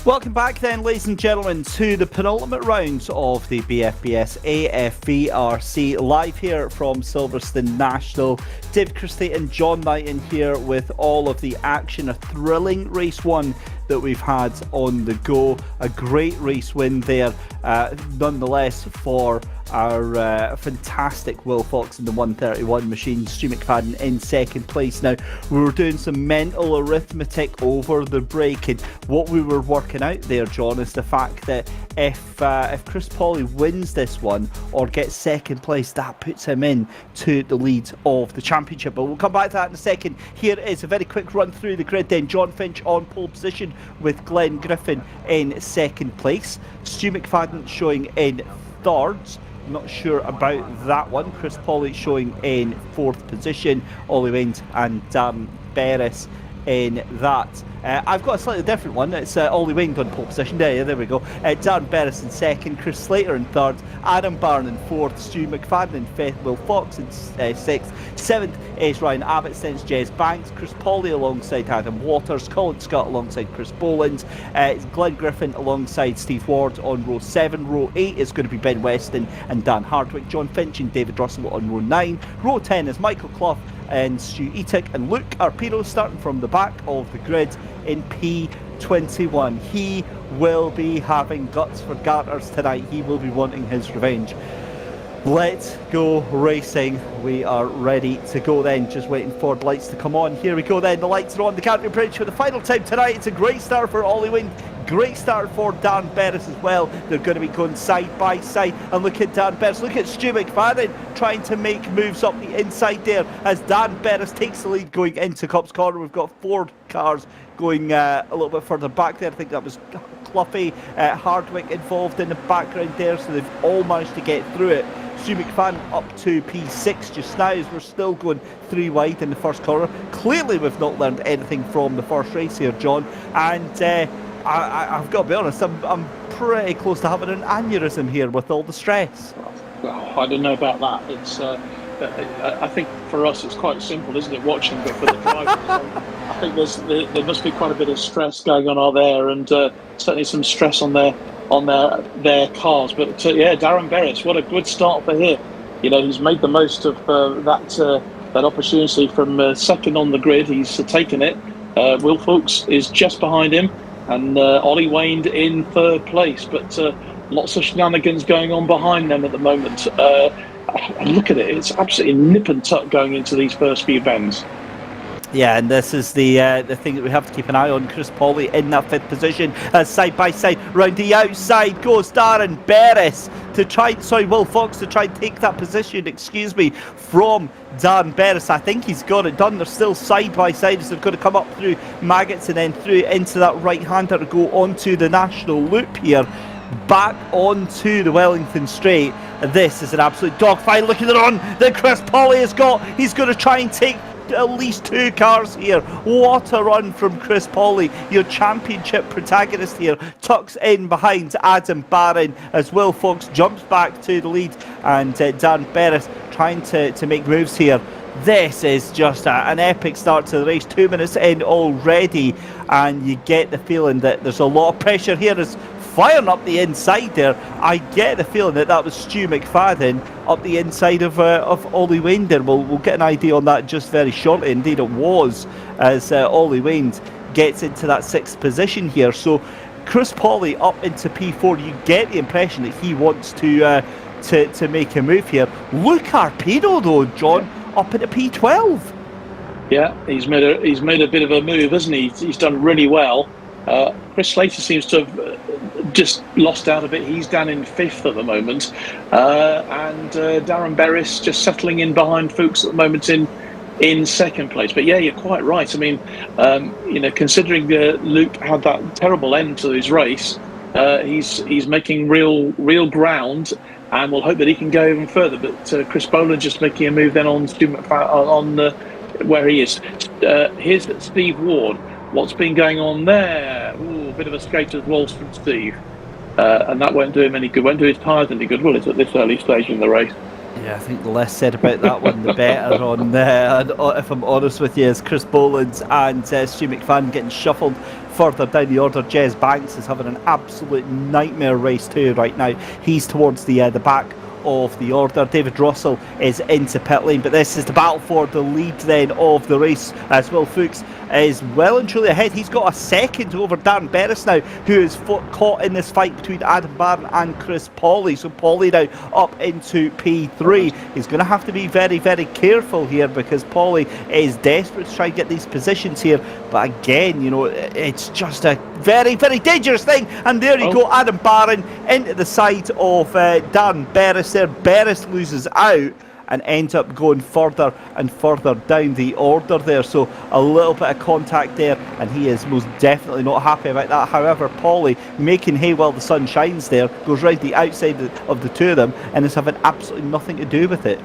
Welcome back then, ladies and gentlemen, to the penultimate round of the BFBS AFVRC, live here from Silverstone National. Dave Christie and John Knighton here with all of the action. A thrilling race one that we've had on the go. A great race win there, nonetheless, for our fantastic Will Fox in the 131 machine. Stu McFadden in second place. Now, we were doing some mental arithmetic over the break, and what we were working out there, John, is the fact that if Chris Pauly wins this one or gets second place, that puts him in to the lead of the championship. But we'll come back to that in a second. Here is a very quick run through the grid then. John Finch on pole position with Glenn Griffin in second place. Stu McFadden showing in third. Not sure about that one. Chris Pauly showing in fourth position. Ollie Wind and Dan Beres in that. I've got a slightly different one. It's Ollie Wind on pole position. There we go. Dan Beres in second, Chris Slater in third, Adam Barron in fourth, Stu McFadden in fifth, Will Fox in sixth, seventh is Ryan Abbott, then it's Jez Banks, Chris Pauly alongside Adam Waters, Colin Scott alongside Chris Boland, Glenn Griffin alongside Steve Ward on row 7. Row 8 is going to be Ben Weston and Dan Hardwick, John Finch and David Russell on row 9. Row 10 is Michael Clough and Stu Etic and Luke Arpedo starting from the back of the grid in P21. He will be having guts for garters tonight. He will be wanting his revenge. Let's go racing. We are ready to go then. Just waiting for the lights to come on. Here we go then. The lights are on the Canterbury Bridge for the final time tonight. It's a great start for Ollie Wind. Great start for Dan Beres as well. They're going to be going side by side. And look at Dan Beres. Look at Stu McFadden trying to make moves up the inside there as Dan Beres takes the lead going into Cops Corner. We've got 4 cars going a little bit further back there. I think that was Cloughy, Hardwick involved in the background there. So they've all managed to get through it. Stu McFadden up to P6 just now as we're still going 3 wide in the first corner. Clearly we've not learned anything from the first race here, John. And I've got to be honest, I'm pretty close to having an aneurysm here with all the stress. Well, I don't know about that. It's I think for us it's quite simple, isn't it, watching, but for the drivers I think there must be quite a bit of stress going on out there, and certainly some stress on their cars. But yeah, Darren Beres, what a good start for him. You know, he's made the most of that opportunity from second on the grid. He's taken it. Will Fox is just behind him, and Ollie Wayne in third place. But lots of shenanigans going on behind them at the moment. And look at it; it's absolutely nip and tuck going into these first few bends. Yeah, and this is the thing that we have to keep an eye on. Chris Pauly in that 5th position, side by side. Round the outside goes Darren Beres to try. Will Fox to try and take that position. From Dan Beres. I think he's got it done. They're still side by side as they're going to come up through Maggots and then through into that right-hander to go onto the national loop here. Back onto the Wellington Straight. This is an absolute dogfight. Look at the run that Chris Pauly has got. He's going to try and take at least 2 cars here. What a run from Chris Pauly, your championship protagonist here. Tucks in behind Adam Barron as Will Fox jumps back to the lead, and Dan Beres trying to make moves here. This is just an epic start to the race. 2 minutes in already, and you get the feeling that there's a lot of pressure here as firing up the inside there. I get the feeling that was Stu McFadden up the inside of Ollie Wayne there. We'll get an idea on that just very shortly. Indeed it was, as Ollie Wayne gets into that 6th position here. So Chris Pauly up into P4. You get the impression that he wants to make a move here. Luke Arpedo though, John, up into P12. Yeah, he's made a bit of a move, hasn't he? He's done really well. Chris Slater seems to have just lost out a bit. He's down in 5th at the moment, and Darren Beres just settling in behind Fuchs at the moment in 2nd place. But yeah, you're quite right. I mean, considering Luke had that terrible end to his race, he's making real ground, and we'll hope that he can go even further. But Chris Boland just making a move then on where he is. Here's Steve Ward. What's been going on there? Ooh, a bit of a skater's waltz from Steve. And that won't do him any good. Won't do his tyres any good, will it, at this early stage in the race? Yeah, I think the less said about that one, the better. And if I'm honest with you, as Chris Boland and Stu McFadden getting shuffled further down the order. Jez Banks is having an absolute nightmare race too right now. He's towards the back of the order. David Russell is into pit lane, but this is the battle for the lead then of the race, as Will Fuchs is well and truly ahead. He's got a second over Darren Berris now, who is caught in this fight between Adam Barron and Chris Pawley. So Pawley now up into P3. He's going to have to be very, very careful here, because Pawley is desperate to try and get these positions here. But again, you know, it's just a very, very dangerous thing. And there you go, Adam Barron into the side of Darren Berris there. Berris loses out and ends up going further and further down the order there. So a little bit of contact there, and he is most definitely not happy about that. However, Pawley making hay while the sun shines there, goes right the outside of the two of them, and is having absolutely nothing to do with it.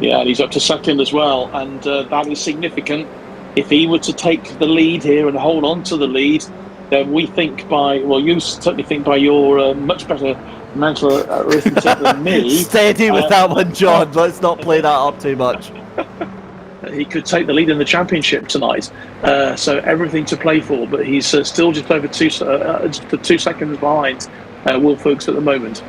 Yeah, and he's up to second as well, and that is significant. If he were to take the lead here and hold on to the lead, then we think you certainly think by your much better mental arithmetic than me. Steady with that one, John. Let's not play that up too much. He could take the lead in the championship tonight, so everything to play for. But he's still just over 2 seconds behind Will Fuchs at the moment.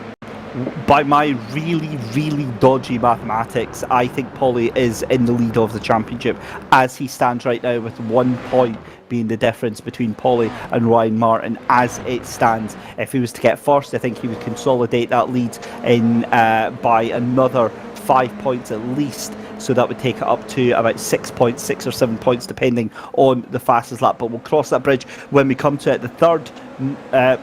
By my really, really dodgy mathematics, I think Pawley is in the lead of the championship as he stands right now, with 1 point being the difference between Pawley and Ryan Martin as it stands. If he was to get first, I think he would consolidate that lead in by another 5 points at least. So that would take it up to about 6 points, 6 or 7 points, depending on the fastest lap. But we'll cross that bridge when we come to it. The third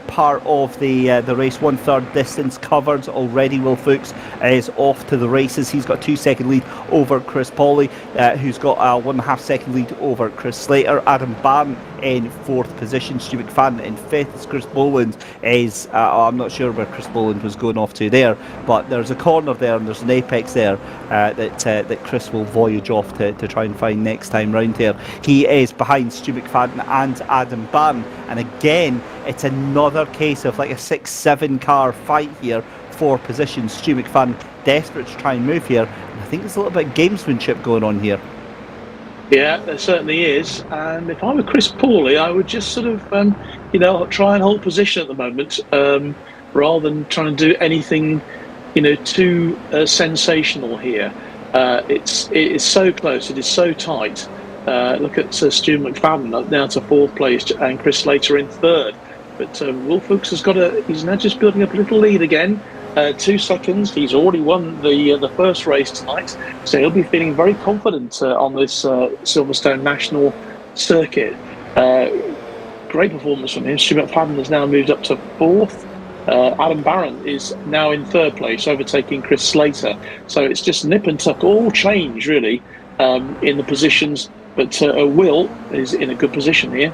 part of the race, 1/3 distance covered already. Will Fuchs is off to the races. He's got a 2 second lead over Chris Pawley, who's got a 1.5 second lead over Chris Slater. Adam Barron in 4th position, Stu McFadden in 5th. Chris Boland is I'm not sure where Chris Boland was going off to there, but there's a corner there and there's an apex there that Chris will voyage off to try and find next time round here. He is behind Stu McFadden and Adam Barron, and again it's another case of like a 6-7 car fight here for positions. Stu McFadden desperate to try and move here, and I think there's a little bit of gamesmanship going on here. Yeah, there certainly is. And if I were Chris Pawley, I would just sort of, try and hold position at the moment, rather than trying to do anything, too sensational here. It is so close. It is so tight. Look at Stu McFadden now to 4th place and Chris Slater in 3rd. But Will Fuchs he's now just building up a little lead again. 2 seconds. He's already won the first race tonight, so he'll be feeling very confident on this Silverstone National circuit. Great performance from him. Stu McFadden has now moved up to 4th. Adam Barron is now in 3rd place, overtaking Chris Slater. So it's just nip and tuck, all change really in the positions. But Will is in a good position here.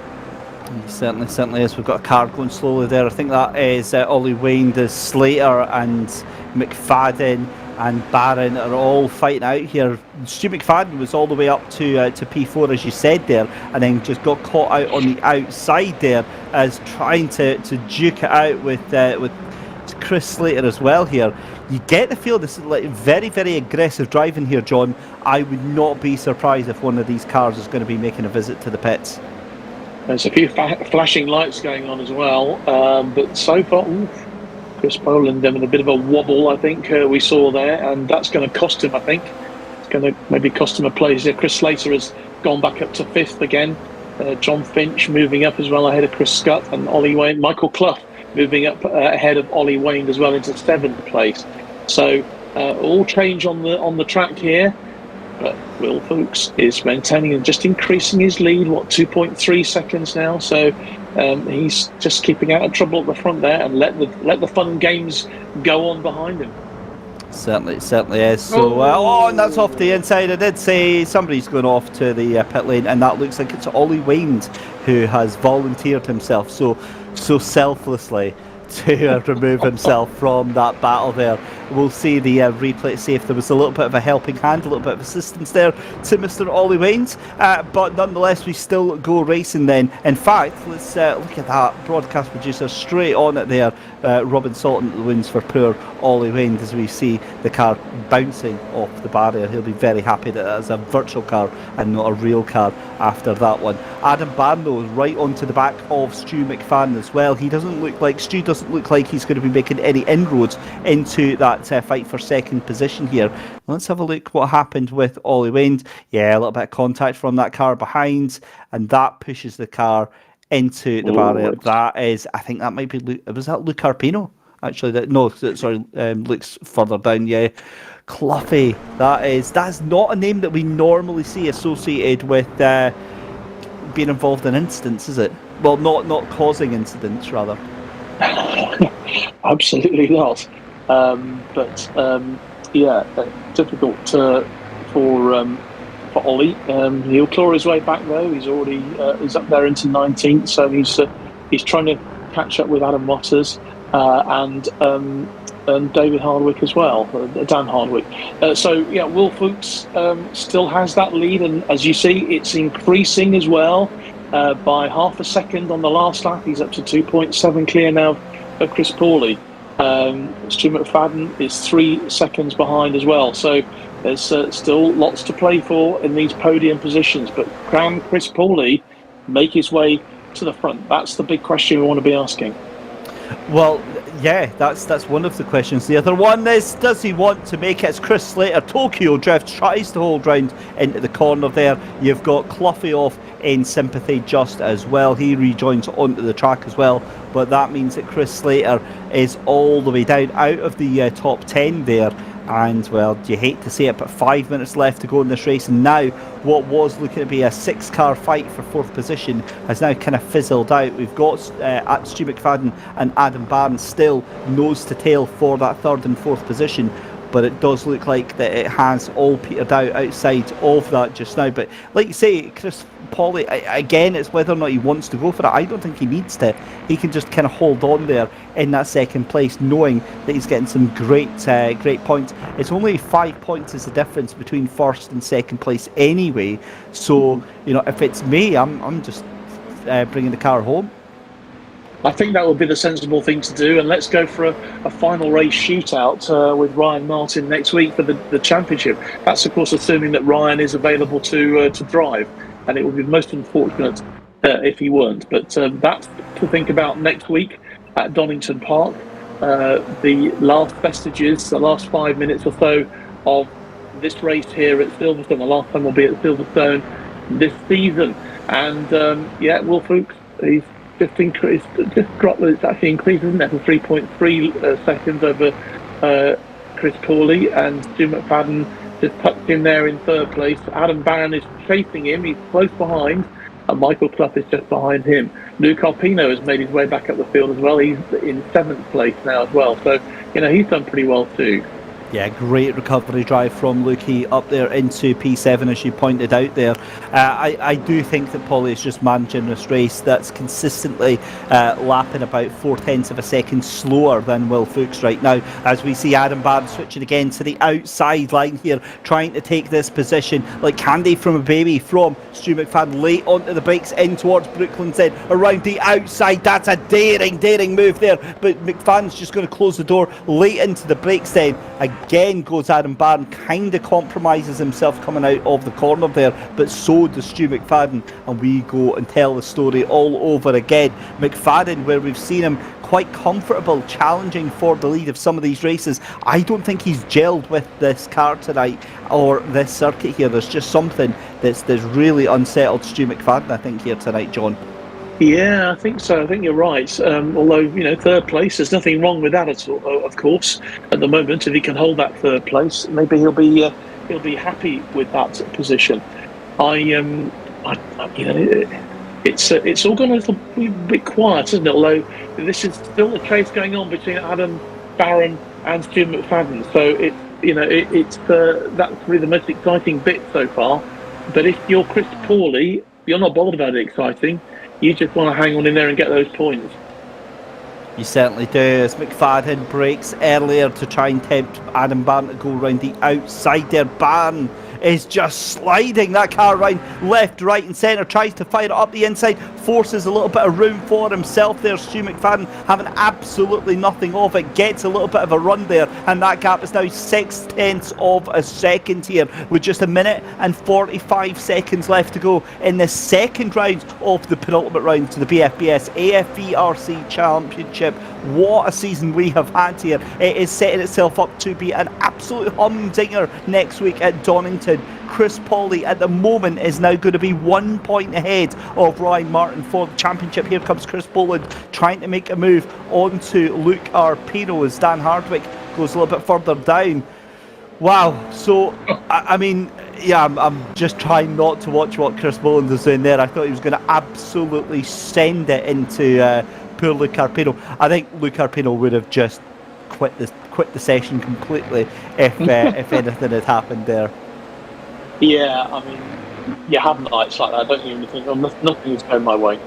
He certainly is. We've got a car going slowly there. I think that is Ollie Wayne. The Slater and McFadden and Barron are all fighting out here. Stu McFadden was all the way up to P4, as you said there, and then just got caught out on the outside there as trying to duke it out with Chris Slater as well here. You get the feel this is like very, very aggressive driving here, John. I would not be surprised if one of these cars is going to be making a visit to the pits. There's a few flashing lights going on as well, but so far, Chris Boland having a bit of a wobble, I think we saw there, and that's going to cost him, I think. It's going to maybe cost him a place here. Chris Slater has gone back up to 5th again. John Finch moving up as well ahead of Chris Scott, and Ollie Wayne. Michael Clough moving up ahead of Ollie Wayne as well into 7th place. So all change on the track here. But Will Fuchs is maintaining and just increasing his lead, 2.3 seconds now. So he's just keeping out of trouble at the front there, and let the fun games go on behind him. Certainly is. So, and that's off the inside. I did say somebody's going off to the pit lane, and that looks like it's Ollie Wayne who has volunteered himself so selflessly to remove himself from that battle there. We'll see the replay to see if there was a little bit of a helping hand, a little bit of assistance there to Mr. Ollie Waynes. But nonetheless, we still go racing then. In fact, let's look at that. Broadcast producer straight on it there. Robin Salton wins for poor Ollie Waynes as we see the car bouncing off the barrier. He'll be very happy that it's a virtual car and not a real car after that one. Adam Barlow is right onto the back of Stu McFadden as well. Stu doesn't look like he's going to be making any inroads into that fight for second position here. Let's have a look what happened with Ollie Waynes. Yeah, a little bit of contact from that car behind, and that pushes the car into the barrier. That is, I think that might be was that Luke Arpino? Actually, Luke's further down. Yeah, Cluffy. That's not a name that we normally see associated with being involved in incidents, is it? Well, not causing incidents, rather. Absolutely not. Difficult for Ollie. He'll claw his way back though. He's already he's up there into 19th, so he's trying to catch up with Adam Waters and David Hardwick as well, Dan Hardwick. Will Fuchs still has that lead, and as you see, it's increasing as well by half a second on the last lap. He's up to 2.7 clear now of Chris Pawley. Stu McFadden is 3 seconds behind as well. So there's still lots to play for in these podium positions. But can Chris Pawley make his way to the front? That's the big question we want to be asking. Well, yeah, that's one of the questions. The other one is, does he want to make it? It's Chris Slater. Tokyo Drift tries to hold round into the corner there. You've got Cluffy off in sympathy just as well. He rejoins onto the track as well. But that means that Chris Slater is all the way down out of the top 10 there. And, well, you hate to see it, but 5 minutes left to go in this race. And now what was looking to be a 6-car fight for 4th position has now kind of fizzled out. We've got Stu McFadden and Adam Barnes still nose to tail for that 3rd and 4th position. But it does look like that it has all petered out outside of that just now. But like you say, Chris Pawley, again, it's whether or not he wants to go for it. I don't think he needs to. He can just kind of hold on there in that 2nd place, knowing that he's getting some great points. It's only 5 points is the difference between 1st and 2nd place anyway. So, if it's me, I'm just bringing the car home. I think that would be the sensible thing to do, and let's go for a final race shootout with Ryan Martin next week for the championship. That's of course assuming that Ryan is available to drive, and it would be most unfortunate if he weren't. But that's to think about next week at Donington Park. The last vestiges, the last 5 minutes or so of this race here at Silverstone. The last time we'll be at Silverstone this season, and Will Fuchs, he's just dropped. It's actually increased, isn't it, to 3.3 seconds over Chris Pawley, and Stu McFadden just tucked in there in 3rd place. Adam Barron is chasing him, he's close behind, and Michael Clough is just behind him. Luke Arpino has made his way back up the field as well. He's in 7th place now as well, so he's done pretty well too. Yeah, great recovery drive from Lukey up there into P7, as you pointed out there. I do think that Paulie is just managing this race that's consistently lapping about 0.4 of a second slower than Will Fuchs right now, as we see Adam Barnes switching again to the outside line here, trying to take this position like candy from a baby from Stu McFadden, late onto the brakes in towards Brooklands End, around the outside. That's a daring move there, but McFadden's just going to close the door late into the brakes then. Again goes Adam Barron, kind of compromises himself coming out of the corner there, but so does Stu McFadden, and we go and tell the story all over again. McFadden, where we've seen him quite comfortable challenging for the lead of some of these races, I don't think he's gelled with this car tonight or this circuit here. There's just something that's really unsettled Stu McFadden, I think, here tonight, John. Yeah, I think so. I think you're right. Although, 3rd place, there's nothing wrong with that at all, of course. At the moment, if he can hold that 3rd place, maybe he'll be happy with that position. It's all gone a little bit quiet, isn't it? Although this is still a chase going on between Adam Barron and Stu McFadden. So that's really the most exciting bit so far. But if you're Chris Pawley, you're not bothered about it exciting. You just want to hang on in there and get those points. You certainly do, as McFadden breaks earlier to try and tempt Adam Barn to go round the outside there. Barn is just sliding that car around left, right and centre, tries to fire it up the inside, forces a little bit of room for himself there. Stu McFadden having absolutely nothing of it, gets a little bit of a run there, and that gap is now 0.6 of a second here, with just 1 minute and 45 seconds left to go in the second round of the penultimate round to the BFBS AFVRC Championship. What a season we have had here. It is setting itself up to be an absolute humdinger next week at Donington. Chris Pawley at the moment is now going to be 1 point ahead of Ryan Martin for the championship. Here comes Chris Boland trying to make a move onto Luke Arpino as Dan Hardwick goes a little bit further down. Wow, so I mean, yeah, I'm just trying not to watch what Chris Boland is doing there. I thought he was going to absolutely send it into poor Luke Arpino. I think Luke Arpino would have just quit the session completely if anything had happened there. Yeah, I mean, you have nights like that, don't you? You think, oh, nothing is going my way.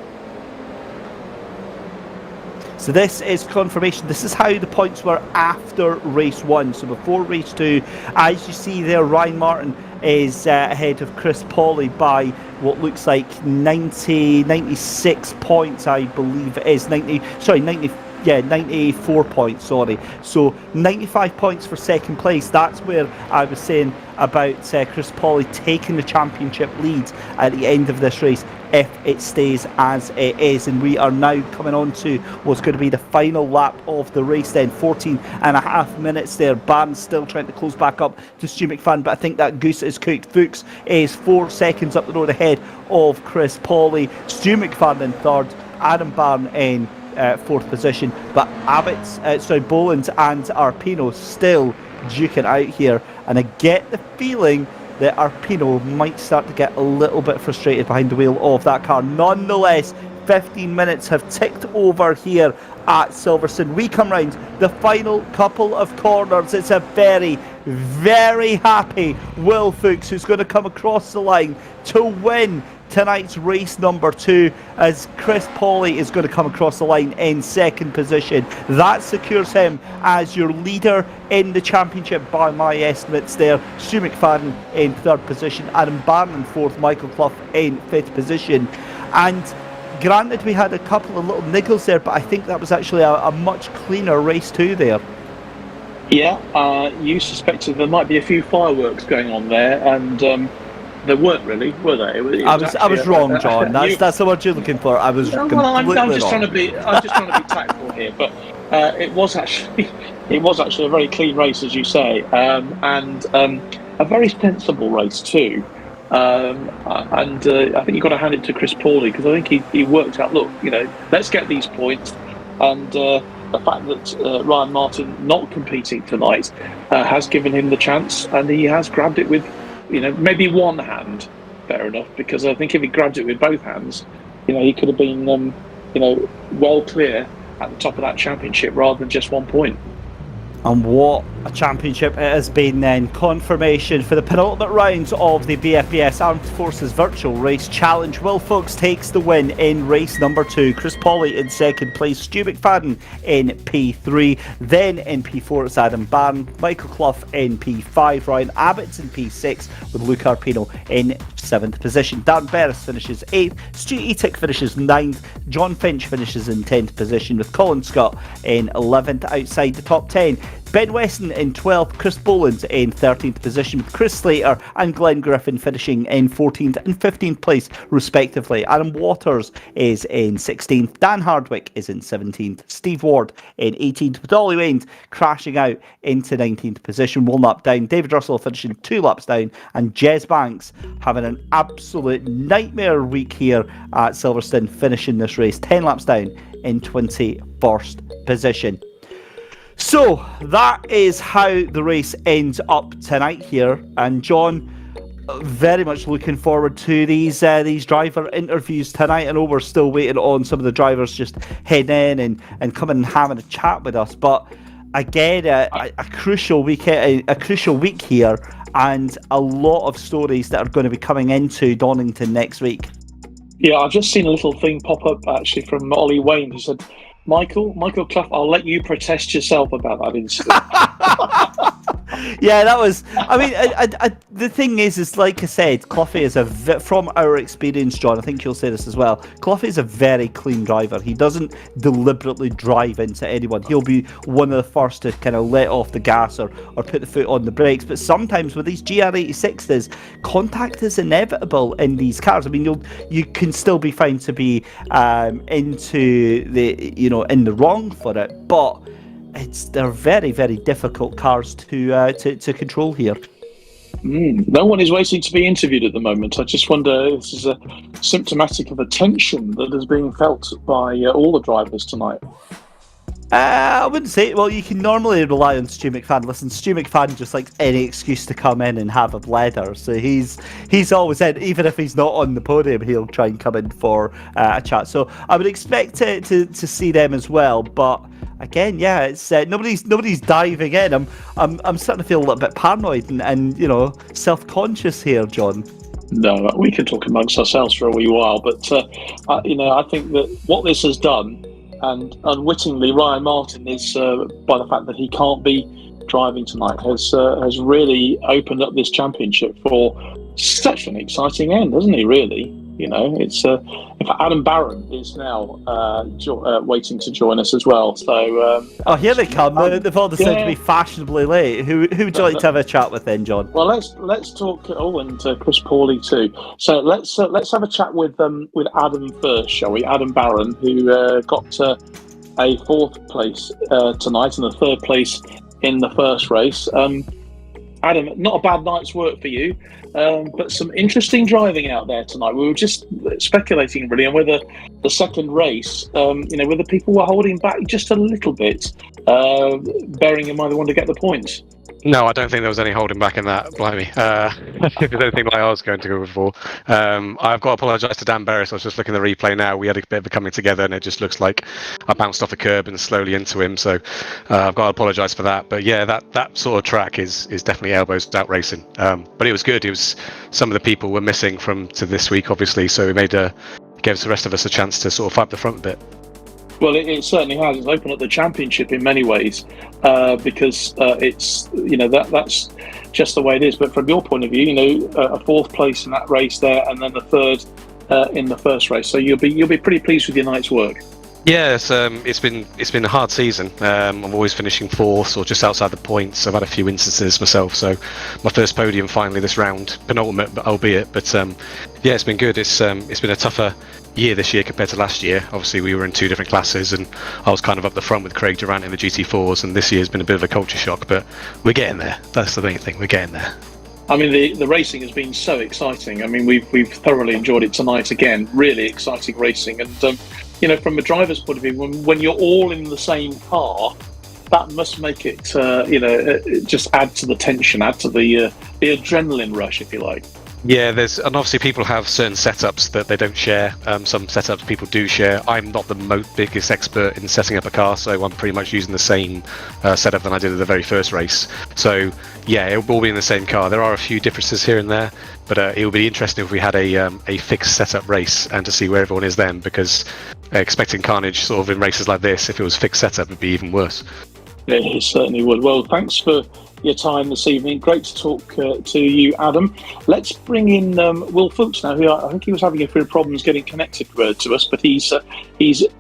So this is confirmation. This is how the points were after race 1. So before race 2, as you see there, Ryan Martin is ahead of Chris Pawley by what looks like 96 points, I believe it is. 94 points, sorry. So 95 points for second place. That's where I was saying about Chris Pawley taking the championship lead at the end of this race if it stays as it is. And we are now coming on to what's going to be the final lap of the race then. 14 and a half minutes there. Barnes still trying to close back up to Stu McFadden, but I think that goose is cooked. Fuchs is 4 seconds up the road ahead of Chris Pawley. Stu McFadden in third, Adam Barn in fourth position, but Boland and Arpino still duking out here, and I get the feeling that Arpino might start to get a little bit frustrated behind the wheel of that car. Nonetheless, 15 minutes have ticked over here at Silverstone. We come round the final couple of corners. It's a very, very happy Will Fuchs who's going to come across the line to win tonight's race number 2, as Chris Pawley is going to come across the line in second position. That secures him as your leader in the championship by my estimates there. Stu McFadden in third position, Adam Barn in fourth, Michael Clough in fifth position. And granted, we had a couple of little niggles there, but I think that was actually a much cleaner race 2 there. Yeah, you suspected there might be a few fireworks going on there, and there weren't really, were they? I was wrong, John. That's the word you're looking for. I was completely I'm just wrong. trying to be tactful here, but it was actually a very clean race, as you say, and a very sensible race too. And I think you've got to hand it to Chris Pawley, because I think he worked out, look, let's get these points, and the fact that Ryan Martin not competing tonight has given him the chance, and he has grabbed it with maybe one hand, fair enough, because I think if he grabbed it with both hands, he could have been well clear at the top of that championship rather than just 1 point. And what a championship it has been then. Confirmation for the penultimate rounds of the BFBS Armed Forces Virtual Race Challenge. Will Fuchs takes the win in race number 2. Chris Pawley in second place. Stu McFadden in P3. Then in P4 it's Adam Barn. Michael Clough in P5. Ryan Abbott's in P6 with Luke Arpino in 7th position. Dan Beres finishes 8th. Stu Etick finishes 9th. John Finch finishes in 10th position with Colin Scott in 11th outside the top 10. Ben Weston in 12th, Chris Boland in 13th position, with Chris Slater and Glenn Griffin finishing in 14th and 15th place respectively. Adam Waters is in 16th, Dan Hardwick is in 17th, Steve Ward in 18th, with Ollie Waynes crashing out into 19th position, 1 lap down, David Russell finishing 2 laps down, and Jez Banks having an absolute nightmare week here at Silverstone, finishing this race 10 laps down in 21st position. So that is how the race ends up tonight here, and John, very much looking forward to these driver interviews tonight. I know we're still waiting on some of the drivers just heading in and coming and having a chat with us, but again, a crucial week here, and a lot of stories that are going to be coming into Donington next week. Yeah, I've just seen a little thing pop up actually from Ollie Wayne, who said Michael Clough, I'll let you protest yourself about that incident. Yeah, that was. I mean, the thing is like I said, Cloughy is from our experience, John. I think you'll say this as well. Cloughy is a very clean driver. He doesn't deliberately drive into anyone. He'll be one of the first to kind of let off the gas or put the foot on the brakes. But sometimes with these GR86s, contact is inevitable in these cars. I mean, you can still be found to be into the in the wrong for it, but they're very, very difficult cars to control here. No one is waiting to be interviewed at the moment. I just wonder if this is a symptomatic of a tension that is being felt by all the drivers tonight. I wouldn't say. Well, you can normally rely on Stu McFadden. Listen, Stu McFadden just likes any excuse to come in and have a blether. So he's always in, even if he's not on the podium, he'll try and come in for a chat. So I would expect to see them as well. But again, yeah, it's nobody's diving in. I'm starting to feel a little bit paranoid and self-conscious here, John. No, we can talk amongst ourselves for a wee while, but I think that what this has done. And unwittingly, Ryan Martin is, by the fact that he can't be driving tonight, has really opened up this championship for such an exciting end, hasn't he? Really, it's. In fact, Adam Barron is now waiting to join us as well. So, here they come. They've all decided to be fashionably late. Who would you like to have a chat with then, John? Well, let's talk. And Chris Pawley too. So let's have a chat with Adam first, shall we? Adam Barron, who got a fourth place tonight and a third place in the first race. Adam, not a bad night's work for you, but some interesting driving out there tonight. We were just speculating really on whether the second race, whether people were holding back just a little bit, bearing in mind they wanted to get the points. No, I don't think there was any holding back in that, blimey. If there's anything like I was going to go for. I've got to apologise to Dan Barris. I was just looking at the replay now. We had a bit of a coming together and it just looks like I bounced off the curb and slowly into him. So I've got to apologise for that. But yeah, that sort of track is definitely elbows out racing. But it was good. It was some of the people were missing to this week, obviously. So it gave the rest of us a chance to sort of fight up the front a bit. Well, it certainly has. It's opened up the championship in many ways because it's that's just the way it is. But from your point of view, a fourth place in that race there, and then the third in the first race. So you'll be pretty pleased with your night's work. Yeah, it's been a hard season. I'm always finishing fourth or just outside the points. I've had a few instances myself. So my first podium finally this round, penultimate, albeit. But yeah, it's been good. It's been a tougher year this year compared to last year. Obviously we were in two different classes and I was kind of up the front with Craig Durant in the GT4s, and this year's been a bit of a culture shock, but we're getting there. That's the main thing, we're getting there. I mean, the racing has been so exciting. I mean, we've thoroughly enjoyed it tonight again. Really exciting racing, and from a driver's point of view, when you're all in the same car, that must make it just add to the tension, add to the adrenaline rush, if you like. Yeah, and obviously people have certain setups that they don't share. Some setups people do share. I'm not the biggest expert in setting up a car, so I'm pretty much using the same setup than I did at the very first race. So yeah, it will all be in the same car. There are a few differences here and there, but it would be interesting if we had a fixed setup race and to see where everyone is then, because expecting carnage sort of in races like this, if it was fixed setup, would be even worse. Yeah, it certainly would. Well, thanks for your time this evening. Great to talk to you, Adam. Let's bring in Will Fuchs now, who I think he was having a few problems getting connected to us, but he's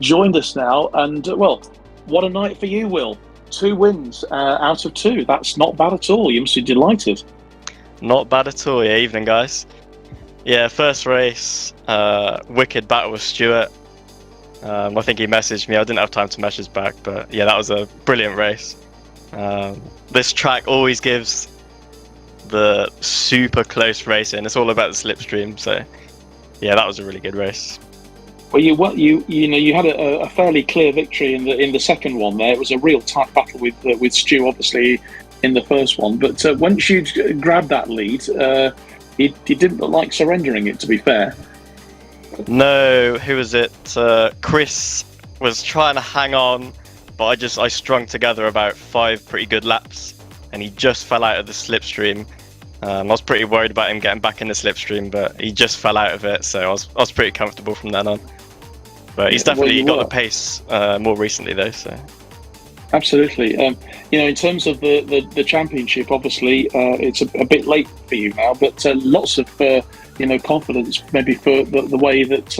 joined us now. And well, what a night for you, Will. 2 wins out of 2. That's not bad at all. You must be delighted. Not bad at all. Yeah, evening, guys. Yeah, first race, wicked battle with Stuart. I think he messaged me. I didn't have time to message back, but yeah, that was a brilliant race. This track always gives the super close racing. It's all about the slipstream. So yeah, that was a really good race. Well, you had a fairly clear victory in the second one. There, it was a real tight battle with Stu, obviously, in the first one. But once you grabbed that lead, he didn't look like surrendering it. To be fair. No, who was it? Chris was trying to hang on, but I strung together about 5 pretty good laps, and he just fell out of the slipstream. I was pretty worried about him getting back in the slipstream, but he just fell out of it, so I was pretty comfortable from then on. But he's Well, definitely you got were. the pace more recently, though. So Absolutely. In terms of the championship, obviously it's a bit late for you now, but lots of confidence maybe for the way that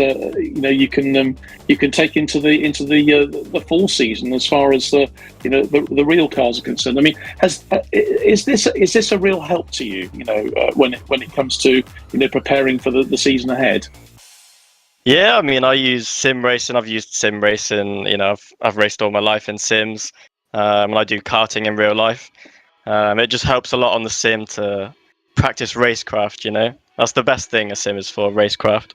you can take into the full season as far as the real cars are concerned. I mean, is this a real help to you? When it comes to preparing for the season ahead. yeah, I mean, I use sim racing. I've used sim racing. I've raced all my life in sims, and I do karting in real life. It just helps a lot on the sim to practice racecraft. That's the best thing a sim is for, racecraft.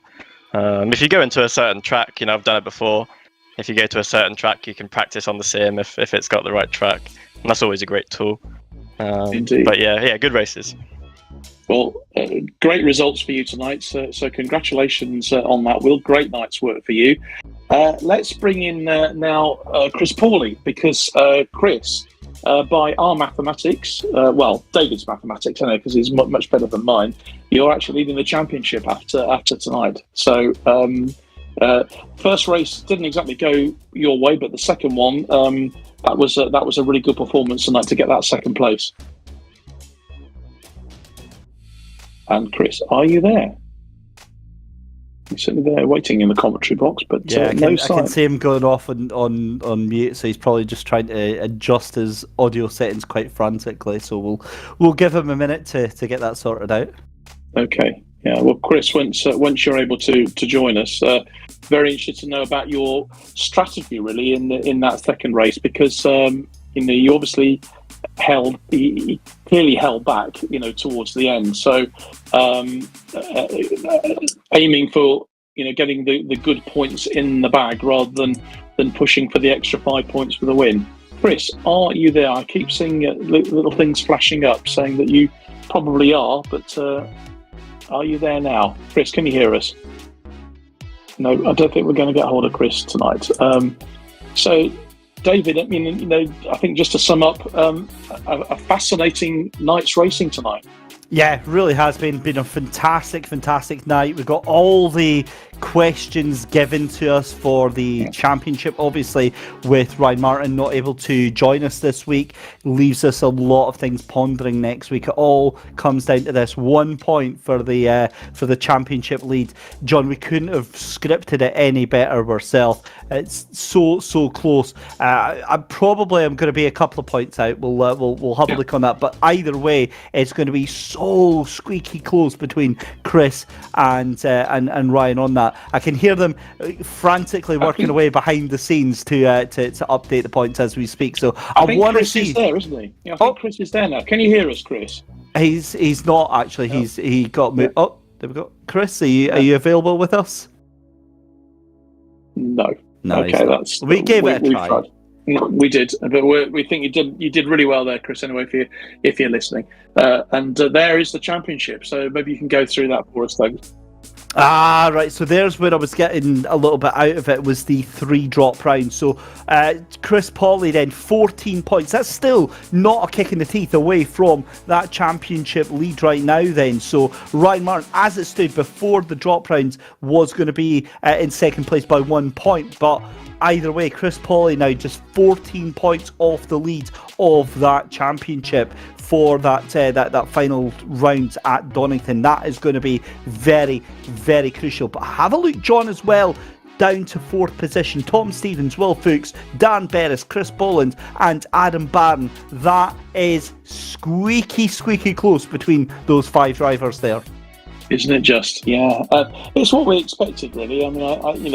If you go into a certain track, I've done it before. If you go to a certain track, you can practice on the sim if it's got the right track, and that's always a great tool. Indeed. But yeah, good races. Well, great results for you tonight. So congratulations on that, Will. Great night's work for you. Let's bring in now Chris Pawley, because Chris, by our mathematics, David's mathematics, I know, because he's much better than mine. You're actually leading the championship after tonight. So first race didn't exactly go your way, but the second one, that was a really good performance tonight to get that second place. And Chris, are you there? He's sitting there waiting in the commentary box, but I no can sign. see him going off on mute, so he's probably just trying to adjust his audio settings quite frantically. So we'll give him a minute to get that sorted out. Okay. Yeah. Well, Chris, once you're able to join us, very interested to know about your strategy really in that second race, because you obviously he clearly held back towards the end, so aiming for getting the good points in the bag rather than pushing for the extra 5 points for the win. Chris, are you there? I keep seeing little things flashing up saying that you probably are, but are you there now? Chris, can you hear us? No, I don't think we're going to get hold of Chris tonight. So David, I mean, I think just to sum up, a fascinating night's racing tonight. Yeah, really has been a fantastic night. We've got all the questions given to us for the championship. Obviously, with Ryan Martin not able to join us this week, leaves us a lot of things pondering next week. It all comes down to this 1 point for the championship lead. John, we couldn't have scripted it any better ourselves. It's so close. I probably am going to be a couple of points out. We'll have a look on that. But either way, it's going to be so squeaky close between Chris and Ryan on that. I can hear them frantically working away behind the scenes to update the points as we speak. So I want to see. Chris is there, isn't he? Yeah, I think Chris is there now. Can you hear us, Chris? He's not actually. He got moved. Oh, there we go. Chris, are you available with us? No. No. Okay, we gave it a try. Tried. We did, but we think you did really well there, Chris. Anyway, if you're listening, and there is the championship. So maybe you can go through that for us, Doug. Right, so there's where I was getting a little bit out of it, was the 3 drop rounds. So Chris Pawley then 14 points. That's still not a kick in the teeth away from that championship lead right now then. So Ryan Martin, as it stood before the drop rounds, was going to be in second place by 1 point, but either way, Chris Pawley now just 14 points off the lead of that championship for that final round at Donington. That is going to be very, very crucial. But have a look, John, as well, down to 4th position. Tom Stevens, Will Fuchs, Dan Berris, Chris Boland and Adam Barron. That is squeaky close between those 5 drivers there. Isn't it just? Yeah. It's what we expected, really. I mean,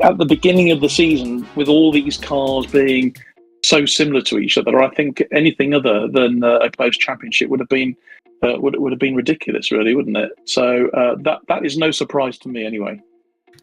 at the beginning of the season, with all these cars being so similar to each other, I think anything other than a close championship would have been ridiculous, really, wouldn't it? So that is no surprise to me, anyway.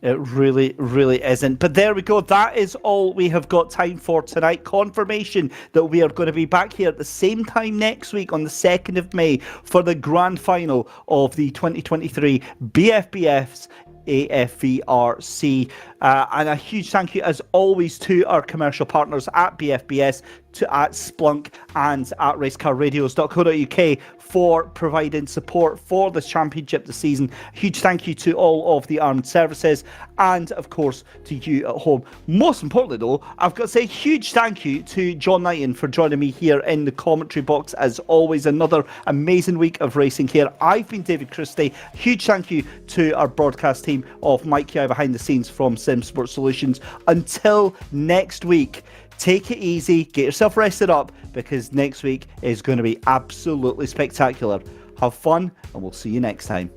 It really isn't. But there we go. That is all we have got time for tonight. Confirmation that we are going to be back here at the same time next week on the 2nd of May for the grand final of the 2023 BFBS AFVRC. And a huge thank you, as always, to our commercial partners at BFBS, at Splunk and at racecarradios.co.uk for providing support for this championship this season. A huge thank you to all of the armed services and, of course, to you at home. Most importantly, though, I've got to say a huge thank you to John Knighton for joining me here in the commentary box. As always, another amazing week of racing here. I've been David Christie. Huge thank you to our broadcast team of Mike Yao behind the scenes from Sim Sport Solutions. Until next week, take it easy, get yourself rested up, because next week is going to be absolutely spectacular. Have fun, and we'll see you next time.